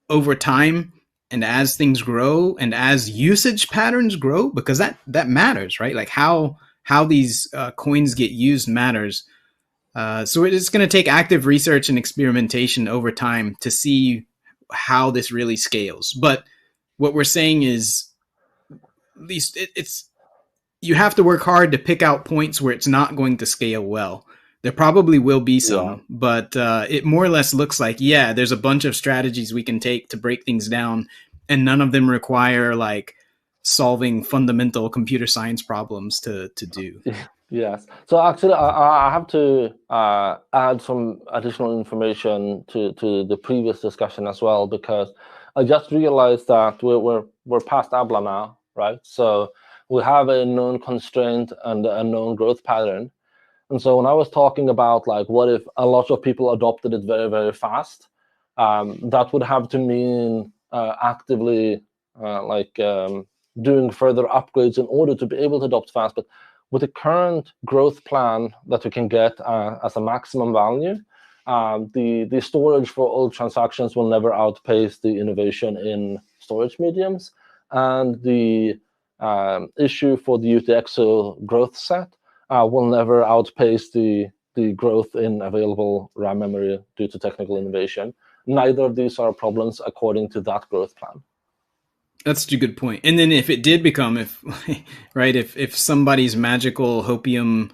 over time, and as things grow and as usage patterns grow, because that matters, right? How these coins get used matters. So it's going to take active research and experimentation over time to see how this really scales. But what we're saying is, at least you have to work hard to pick out points where it's not going to scale well. There probably will be some, but it more or less looks like, yeah, there's a bunch of strategies we can take to break things down, and none of them require like solving fundamental computer science problems to do.
Yes. So actually, I have to add some additional information to the previous discussion as well, because I just realized that we're past ABLA now, right? So we have a known constraint and a known growth pattern. And so when I was talking about like what if a lot of people adopted it very, very fast, that would have to mean actively doing further upgrades in order to be able to adopt fast. But with the current growth plan that we can get as a maximum value, the storage for all transactions will never outpace the innovation in storage mediums. And the issue for the UTXO growth set will never outpace the growth in available RAM memory due to technical innovation. Neither of these are problems according to that growth plan.
That's a good point. And then if it did become, if somebody's magical hopium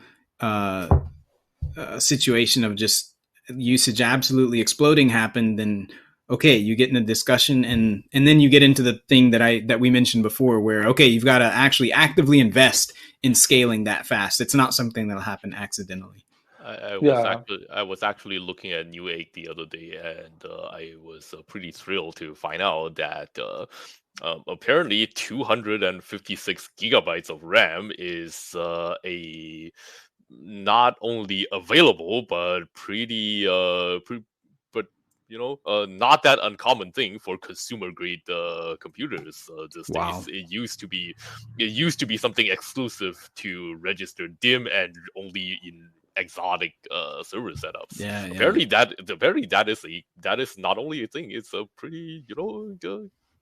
situation of just usage absolutely exploding happened, then okay, you get in a discussion, and then you get into the thing that we mentioned before, where okay, you've got to actually actively invest in scaling that fast. It's not something that'll happen accidentally.
I was actually looking at Newegg the other day, and I was pretty thrilled to find out that apparently 256 gigabytes of RAM is a not only available but not that uncommon thing for consumer grade computers these
Wow.
days. It used to be something exclusive to registered DIMM and only in exotic server setups. Apparently that is not only a thing, it's a pretty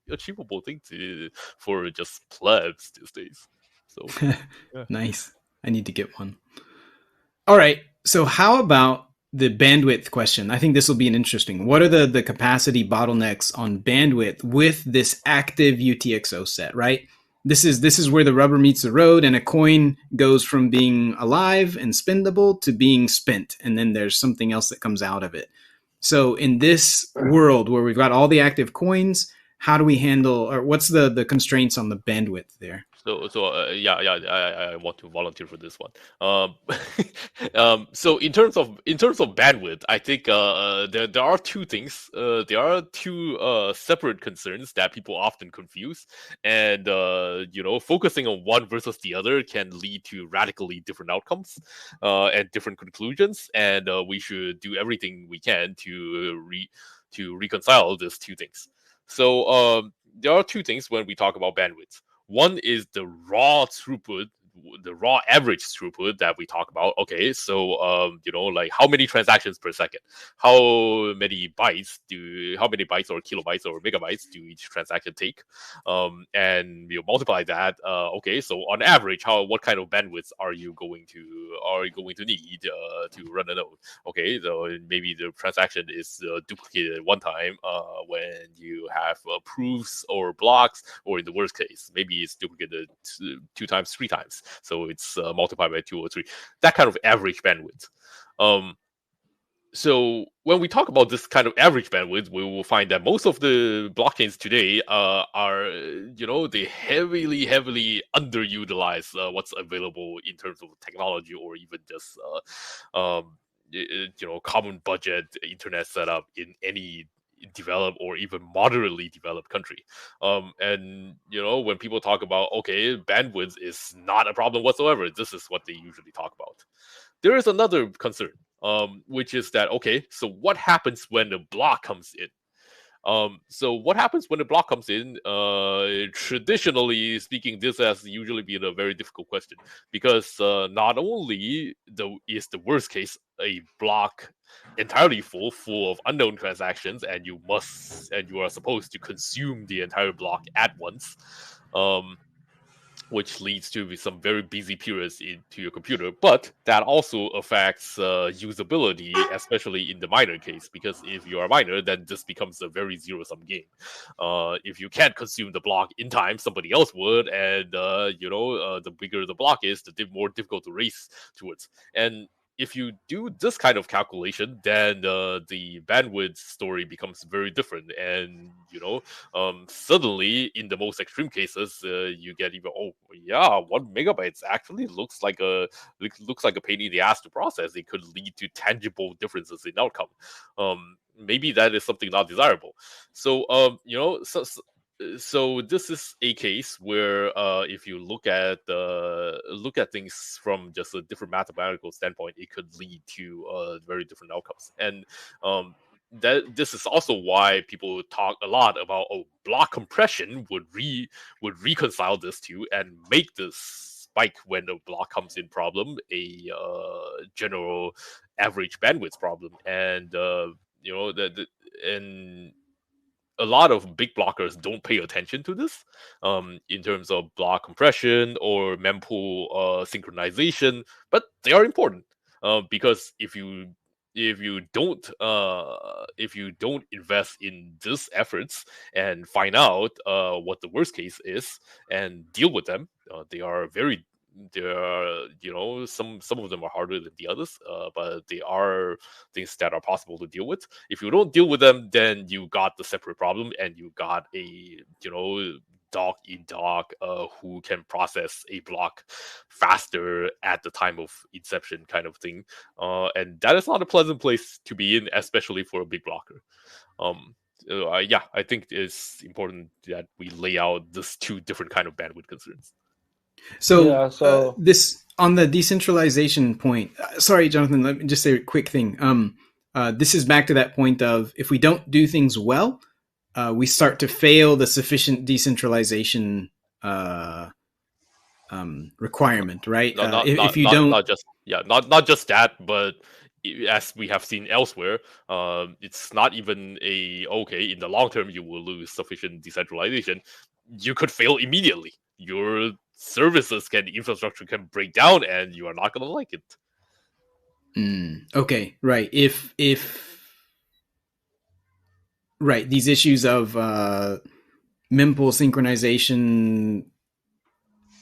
achievable thing for just plebs these days. So yeah.
Nice. I need to get one. All right. So how about the bandwidth question? I think this will be an interesting. What are the capacity bottlenecks on bandwidth with this active UTXO set, right? This is where the rubber meets the road, and a coin goes from being alive and spendable to being spent, and then there's something else that comes out of it. So in this world where we've got all the active coins, how do we handle, or what's the constraints on the bandwidth there?
I want to volunteer for this one. So in terms of bandwidth, I think there are two things. There are two separate concerns that people often confuse, and focusing on one versus the other can lead to radically different outcomes and different conclusions. And we should do everything we can to reconcile these two things. So there are two things when we talk about bandwidth. One is the raw throughput, the raw average throughput that we talk about. Okay, so like how many transactions per second, how many bytes or kilobytes or megabytes do each transaction take, and you multiply that. Okay, so on average, what kind of bandwidth are you going to need to run a node? Okay, so maybe the transaction is duplicated one time when you have proofs or blocks, or in the worst case, maybe it's duplicated two times, three times. So it's multiplied by 2 or 3. That kind of average bandwidth. So when we talk about this kind of average bandwidth, we will find that most of the blockchains today are they heavily underutilize what's available in terms of technology, or even just common budget internet setup in any developed or even moderately developed country. And when people talk about bandwidth is not a problem whatsoever, this is what they usually talk about. There is another concern, which is that so what happens when the block comes in? So what happens when the block comes in? Traditionally speaking, this has usually been a very difficult question, because not only is the worst case a block entirely full of unknown transactions, and you are supposed to consume the entire block at once. which leads to some very busy periods into your computer. But that also affects usability, especially in the miner case, because if you are a miner, then this becomes a very zero-sum game. If you can't consume the block in time, somebody else would, and the bigger the block is, the more difficult to race towards. And if you do this kind of calculation, then the bandwidth story becomes very different, and suddenly in the most extreme cases, you get even 1 megabytes actually looks like a pain in the ass to process. It could lead to tangible differences in outcome. Maybe that is something not desirable. So so this is a case where if you look at things from just a different mathematical standpoint, it could lead to very different outcomes. And that this is also why people talk a lot about block compression would reconcile this two and make this spike when a block comes in problem a general average bandwidth problem. And and a lot of big blockers don't pay attention to this in terms of block compression or mempool synchronization, but they are important because if you don't invest in these efforts and find out what the worst case is and deal with them, some of them are harder than the others, but they are things that are possible to deal with. If you don't deal with them, then you got the separate problem, and you got a dog eat dog who can process a block faster at the time of inception, kind of thing. And that is not a pleasant place to be in, especially for a big blocker. I think it's important that we lay out these two different kind of bandwidth concerns.
So this on the decentralization point. Sorry, Jonathan. Let me just say a quick thing. This is back to that point of if we don't do things well, we start to fail the sufficient decentralization requirement, right? Not
just that, but as we have seen elsewhere, it's not even in the long term you will lose sufficient decentralization. You could fail immediately. Your services infrastructure can break down, and you are not going to like it.
Okay, right. If right, these issues of mempool synchronization,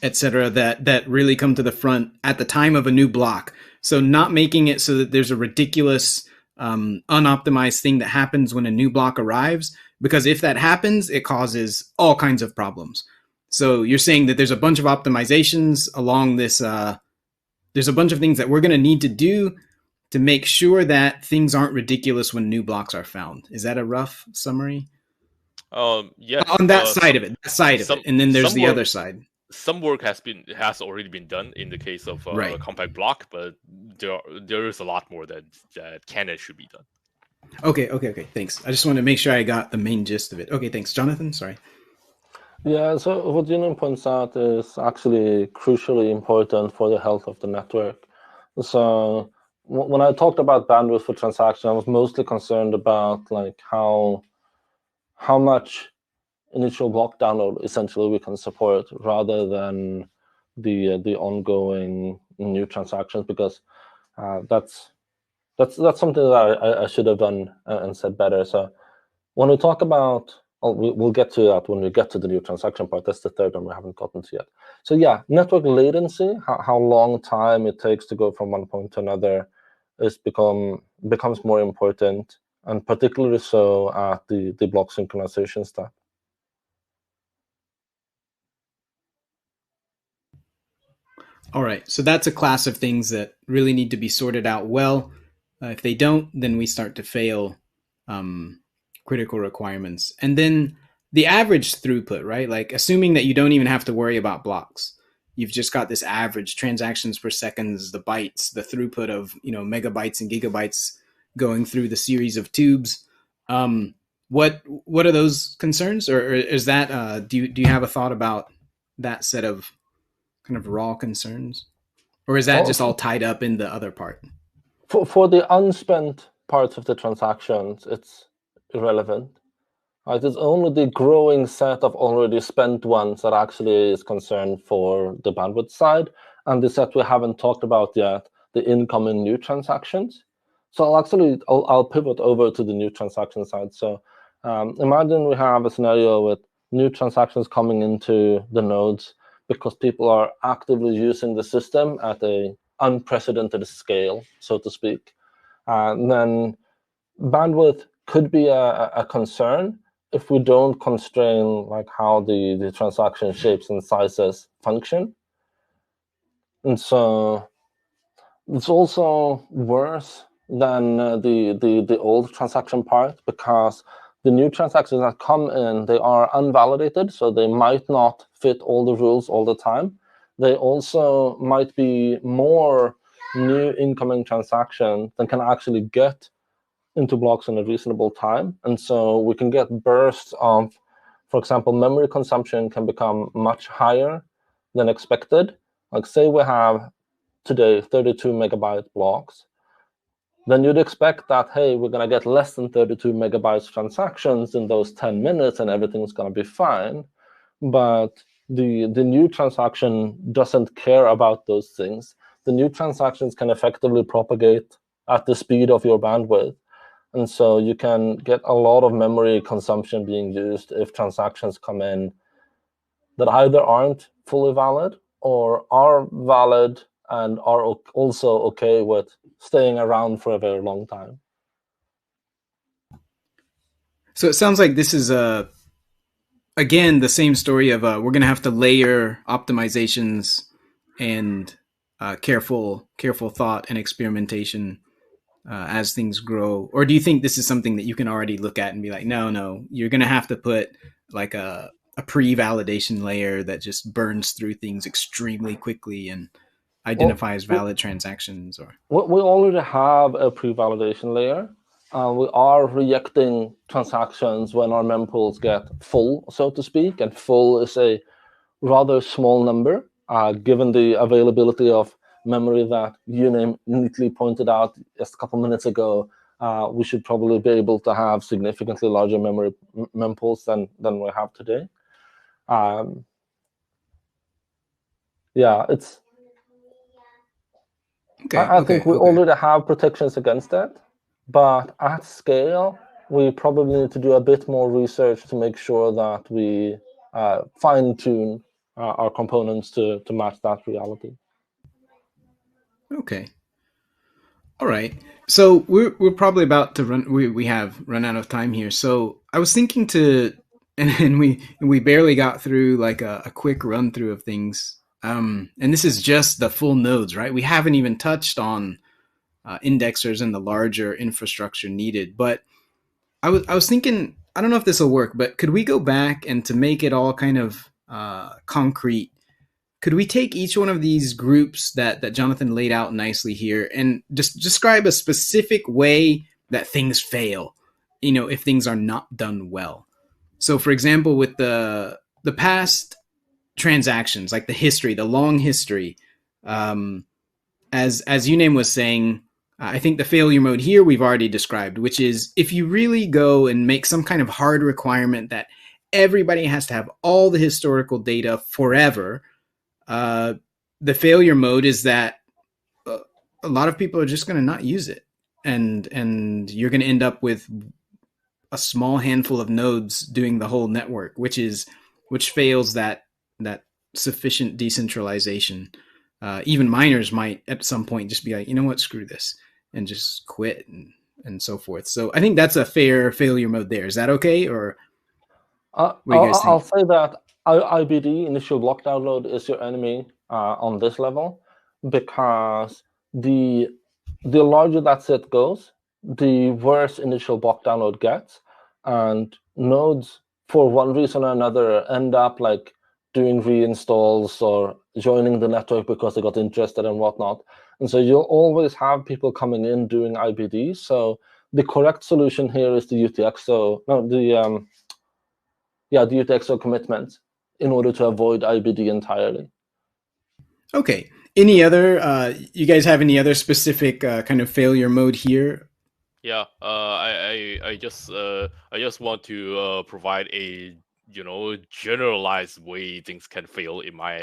etc., that really come to the front at the time of a new block. So not making it so that there's a ridiculous unoptimized thing that happens when a new block arrives, because if that happens, it causes all kinds of problems. So you're saying that there's a bunch of optimizations along this. There's a bunch of things that we're going to need to do to make sure that things aren't ridiculous when new blocks are found. Is that a rough summary?
Yeah.
On that side of it, and then there's the other side.
Some work has already been done in the case of a compact block, but there is a lot more that can and should be done.
Okay. Thanks. I just want to make sure I got the main gist of it. Okay, thanks, Jonathan. Sorry.
Yeah, so what Julian points out is actually crucially important for the health of the network. So when I talked about bandwidth for transaction, I was mostly concerned about like how much initial block download essentially we can support, rather than the ongoing new transactions, because that's something that I should have done and said better. So when we talk about, we'll get to that when we get to the new transaction part. That's the third one we haven't gotten to yet. So yeah, network latency, how long time it takes to go from one point to another, becomes more important, and particularly so at the block synchronization step.
All right, so that's a class of things that really need to be sorted out well. If they don't, then we start to fail critical requirements. And then the average throughput, right? Like assuming that you don't even have to worry about blocks. You've just got this average transactions per seconds, the bytes, the throughput of megabytes and gigabytes going through the series of tubes. What are those concerns, or is that do you have a thought about that set of kind of raw concerns, or is that just all tied up in the other part?
For the unspent parts of the transactions, it's irrelevant. Right? It's only the growing set of already spent ones that actually is concerned for the bandwidth side, and the set we haven't talked about yet, the incoming new transactions. So I'll pivot over to the new transaction side. So imagine we have a scenario with new transactions coming into the nodes because people are actively using the system at a unprecedented scale, so to speak. And then bandwidth could be a concern if we don't constrain like how the transaction shapes and sizes function. And so it's also worse than the old transaction part, because the new transactions that come in, they are unvalidated, so they might not fit all the rules all the time. They also might be more new incoming transactions than can actually get into blocks in a reasonable time. And so we can get bursts of, for example, memory consumption can become much higher than expected. Like say we have today 32 megabyte blocks, then you'd expect that, hey, we're going to get less than 32 megabytes transactions in those 10 minutes and everything's going to be fine. But the new transaction doesn't care about those things. The new transactions can effectively propagate at the speed of your bandwidth. And so you can get a lot of memory consumption being used if transactions come in that either aren't fully valid or are valid and are also okay with staying around for a very long time.
So it sounds like this is again the same story of we're going to have to layer optimizations and careful thought and experimentation as things grow. Or do you think this is something that you can already look at and be like, no, you're going to have to put like a pre-validation layer that just burns through things extremely quickly and identifies valid transactions? Or
we already have a pre-validation layer. We are rejecting transactions when our mempools get full, so to speak, and full is a rather small number, given the availability of memory that Uname neatly pointed out just a couple minutes ago. We should probably be able to have significantly larger memory mempools than we have today. Yeah, it's.
okay,
I think we already have protections against that, but at scale, we probably need to do a bit more research to make sure that we fine-tune our components to match that reality.
Okay. All right. So we're probably about to run. We have run out of time here. So I was thinking to, and we barely got through like a quick run through of things. And this is just the full nodes, right? We haven't even touched on indexers and the larger infrastructure needed. But I was thinking, I don't know if this will work, but could we go back and to make it all kind of concrete? Could we take each one of these groups that Jonathan laid out nicely here and just describe a specific way that things fail, if things are not done well? So for example, with the past transactions, like the history, the long history, as Uname was saying, I think the failure mode here we've already described, which is if you really go and make some kind of hard requirement that everybody has to have all the historical data forever, the failure mode is that a lot of people are just going to not use it, and you're going to end up with a small handful of nodes doing the whole network, which fails that sufficient decentralization. Even miners might at some point just be like, you know what, screw this, and just quit and so forth. So I think that's a fair failure mode there. Is that okay? Or what do you guys think?
I'll say that IBD, initial block download, is your enemy on this level, because the larger that set goes, the worse initial block download gets, and nodes, for one reason or another, end up like doing reinstalls or joining the network because they got interested and whatnot. And so you'll always have people coming in doing IBD. So the correct solution here is the UTXO, the UTXO commitment, in order to avoid IBD entirely.
Okay. Any other, you guys have any other specific kind of failure mode here?
Yeah, I just want to provide a generalized way things can fail in my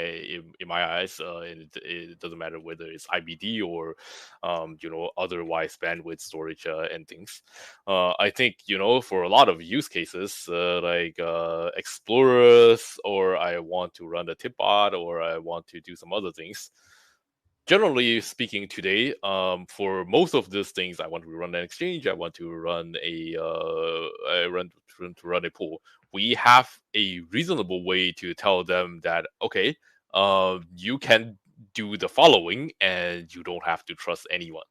eyes, and it doesn't matter whether it's IBD or otherwise bandwidth storage and things. I think for a lot of use cases like explorers, or I want to run a tipbot, or I want to do some other things. Generally speaking, today, for most of these things, I want to run an exchange. I want to run to run a pool. We have a reasonable way to tell them that okay, you can do the following, and you don't have to trust anyone.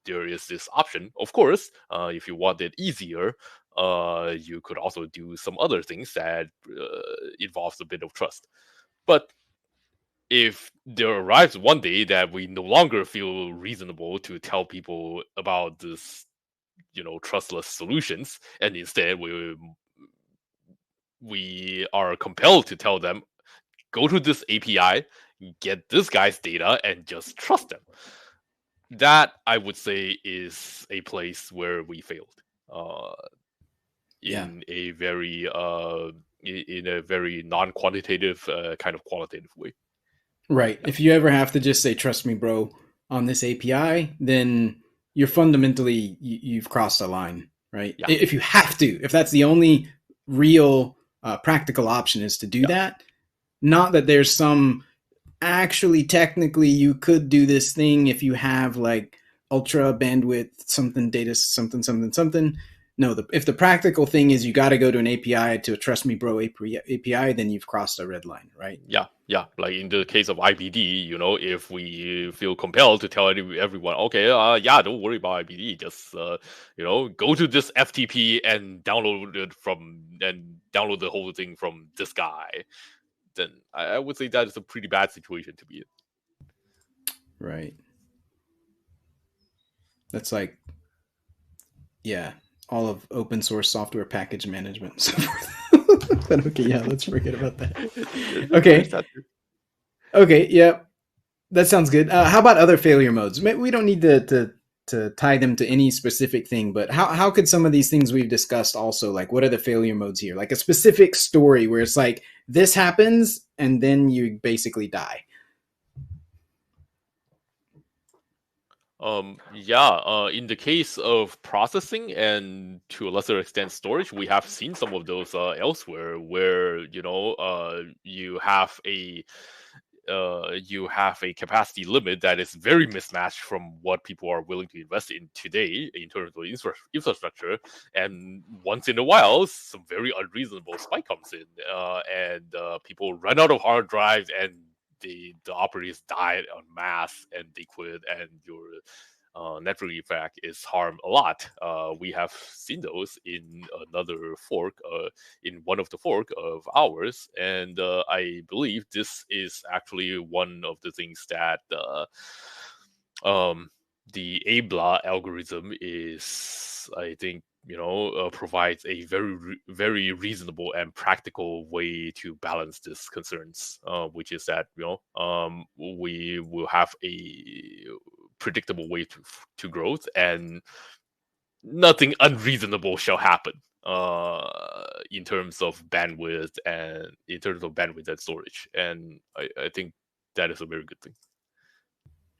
There is this option, of course. If you want it easier, you could also do some other things that involves a bit of trust. But if there arrives one day that we no longer feel reasonable to tell people about this, trustless solutions, and instead we are compelled to tell them, go to this API, get this guy's data, and just trust them. That, I would say, is a place where we failed. In a very non-quantitative kind of qualitative way.
Right. If you ever have to just say, trust me, bro, on this API, then you're fundamentally, you've crossed a line, right?
Yeah.
If you have to, if that's the only real practical option is to do that, not that there's some actually technically you could do this thing if you have like ultra bandwidth, something data, something. No, if the practical thing is you got to go to an API to a trust me, bro API, then you've crossed a red line, right?
Yeah. Like in the case of IBD, if we feel compelled to tell everyone, okay, don't worry about IBD, just go to this FTP and download the whole thing from this guy, then I would say that is a pretty bad situation to be in.
Right. That's like, yeah, all of open source software package management and so forth. But okay, yeah, let's forget about that. Okay, yeah, that sounds good. How about other failure modes? We don't need to tie them to any specific thing, but how could some of these things we've discussed also, like, what are the failure modes here? Like a specific story where it's like, this happens, and then you basically die.
In the case of processing and to a lesser extent storage, we have seen some of those elsewhere, where you have a capacity limit that is very mismatched from what people are willing to invest in today in terms of infrastructure, and once in a while some very unreasonable spike comes in, and people run out of hard drives, and the operators die en masse, and they quit, and your network effect is harmed a lot. We have seen those in another fork, in one of the fork of ours, and I believe this is actually one of the things that the ABLA algorithm is, I think, provides a very reasonable and practical way to balance these concerns, which is that we will have a predictable way to growth, and nothing unreasonable shall happen in terms of bandwidth and storage, and I think that is a very good thing.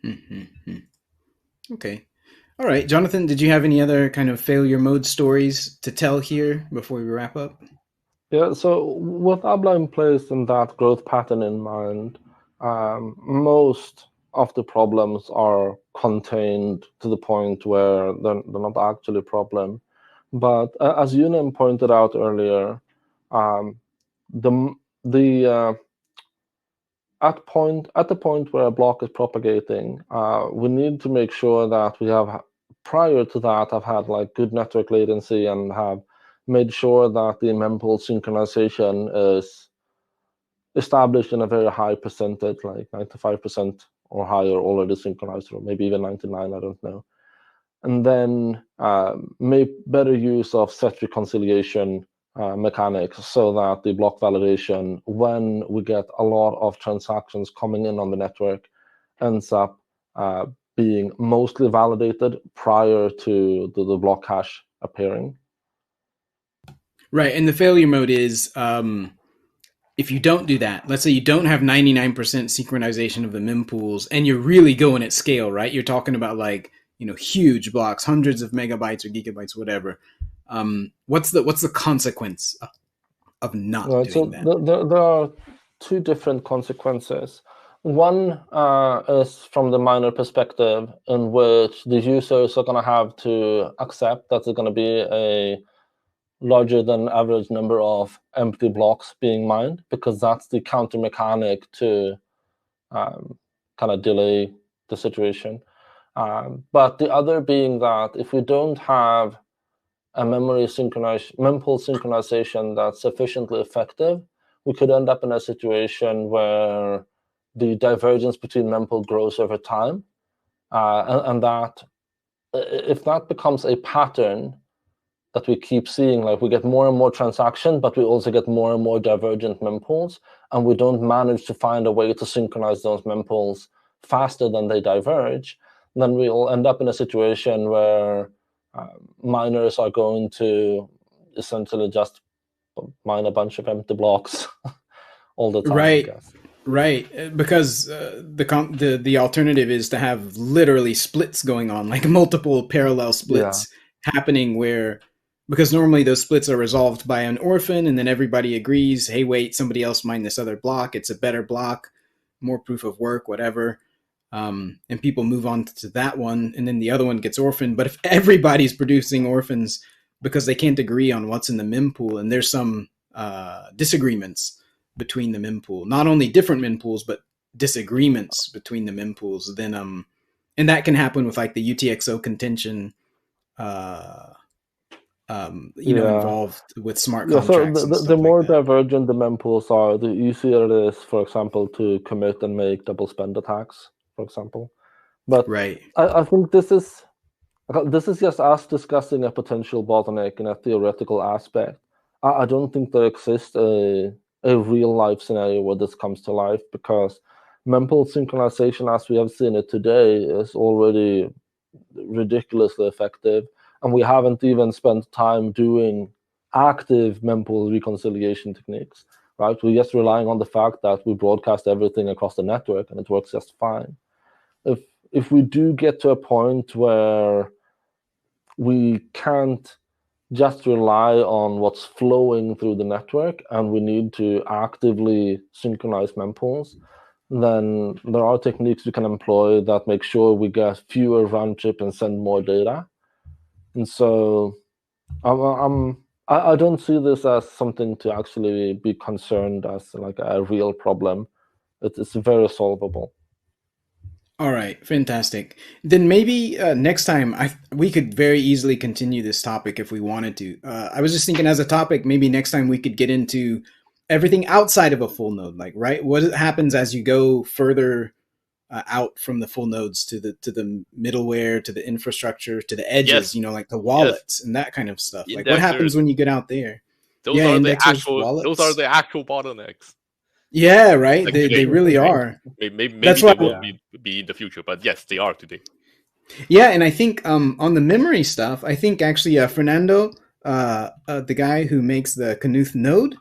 Mm-hmm. Okay. All right, Jonathan, did you have any other kind of failure mode stories to tell here before we wrap up?
Yeah, so with ABLA in place and that growth pattern in mind, most of the problems are contained to the point where they're not actually a problem. But as Yunim pointed out earlier, at the point where a block is propagating, we need to make sure that we have, prior to that, have had like good network latency and have made sure that the mempool synchronization is established in a very high percentage, like 95% or higher already synchronized, or maybe even 99, I don't know. And then make better use of set reconciliation mechanics, so that the block validation, when we get a lot of transactions coming in on the network, ends up being mostly validated prior to the block hash appearing.
Right, and the failure mode is if you don't do that. Let's say you don't have 99% synchronization of the mempools, and you're really going at scale, right? You're talking about like huge blocks, hundreds of megabytes or gigabytes, whatever. What's the consequence of not doing that?
There are two different consequences. One is from the miner perspective, in which the users are going to have to accept that there's going to be a larger than average number of empty blocks being mined, because that's the counter mechanic to kind of delay the situation. But the other being that if we don't have a mempool synchronization that's sufficiently effective, we could end up in a situation where the divergence between mempool grows over time, and that if that becomes a pattern that we keep seeing, like we get more and more transaction, but we also get more and more divergent mempools, and we don't manage to find a way to synchronize those mempools faster than they diverge, then we'll end up in a situation where miners are going to essentially just mine a bunch of empty blocks all the time.
Right,
I guess.
Right, because the alternative is to have literally splits going on, like multiple parallel splits happening where, because normally those splits are resolved by an orphan, and then everybody agrees, hey, wait, somebody else mined this other block, it's a better block, more proof of work, whatever. And people move on to that one, and then the other one gets orphaned. But if everybody's producing orphans because they can't agree on what's in the mempool, and there's some disagreements between the mempool, not only different mempools, but disagreements between the mempools, then and that can happen with like the UTXO contention involved with smart contracts.
So the more divergent the mempools are, the easier it is, for example, to commit and make double spend attacks, for example. But
right.
I think this is just us discussing a potential bottleneck in a theoretical aspect. I don't think there exists a real life scenario where this comes to life, because mempool synchronization as we have seen it today is already ridiculously effective, and we haven't even spent time doing active mempool reconciliation techniques, right? We're just relying on the fact that we broadcast everything across the network and it works just fine. If we do get to a point where we can't just rely on what's flowing through the network and we need to actively synchronize mempools, then there are techniques we can employ that make sure we get fewer round trip and send more data. And so I don't see this as something to actually be concerned as like a real problem. It's very solvable.
All right, fantastic. Then maybe next time we could very easily continue this topic if we wanted to. I was just thinking as a topic, maybe next time we could get into everything outside of a full node, like what happens as you go further out from the full nodes to the middleware, to the infrastructure, to the edges, like the wallets and that kind of stuff. Like what happens when you get out there?
Those are the actual bottlenecks.
Yeah, right. Like they really are.
Maybe they won't be in the future, but yes, they are today.
Yeah, and I think on the memory stuff, I think actually Fernando, the guy who makes the Knuth node,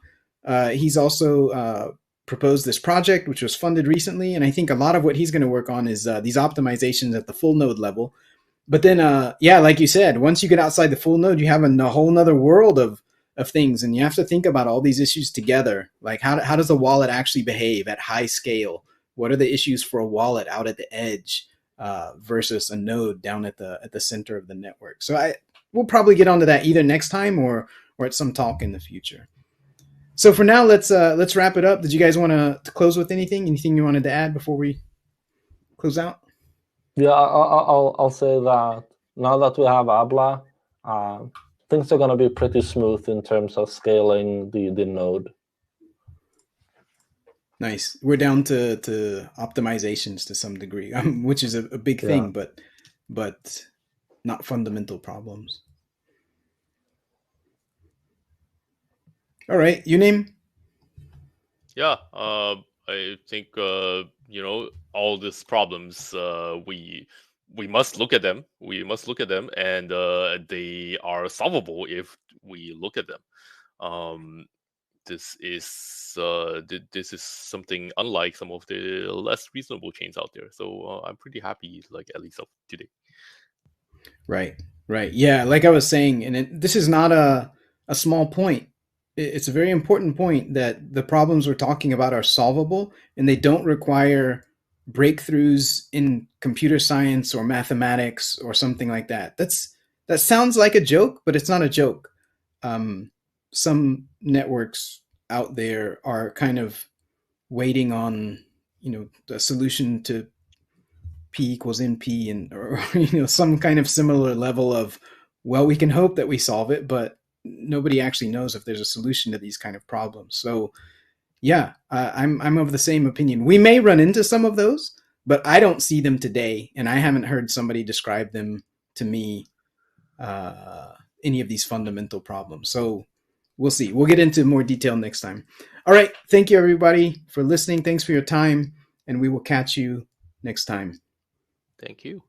he's also proposed this project, which was funded recently, and I think a lot of what he's going to work on is these optimizations at the full node level. But then, like you said, once you get outside the full node, you have a whole nother world of things, and you have to think about all these issues together. Like how does a wallet actually behave at high scale? What are the issues for a wallet out at the edge versus a node down at the center of the network? So we'll probably get onto that either next time or at some talk in the future. So for now, let's wrap it up. Did you guys want to close with anything? Anything you wanted to add before we close out?
Yeah, I'll say that now that we have Abla, things are going to be pretty smooth in terms of scaling the node.
Nice. We're down to optimizations to some degree, which is a big thing, but not fundamental problems. All right, you name?
Yeah, I think all these problems we we must look at them. We must look at them, and they are solvable if we look at them. This is this is something unlike some of the less reasonable chains out there. So I'm pretty happy, like at least of today.
Right. Yeah, like I was saying, and this is not a small point. It's a very important point that the problems we're talking about are solvable, and they don't require breakthroughs in computer science or mathematics or something like that. That sounds like a joke, but it's not a joke. Some networks out there are kind of waiting on, the solution to P equals NP, and or some kind of similar level of, well, we can hope that we solve it, but nobody actually knows if there's a solution to these kind of problems. So yeah, I'm of the same opinion. We may run into some of those, but I don't see them today, and I haven't heard somebody describe them to me, any of these fundamental problems. So we'll see. We'll get into more detail next time. All right. Thank you, everybody, for listening. Thanks for your time, and we will catch you next time.
Thank you.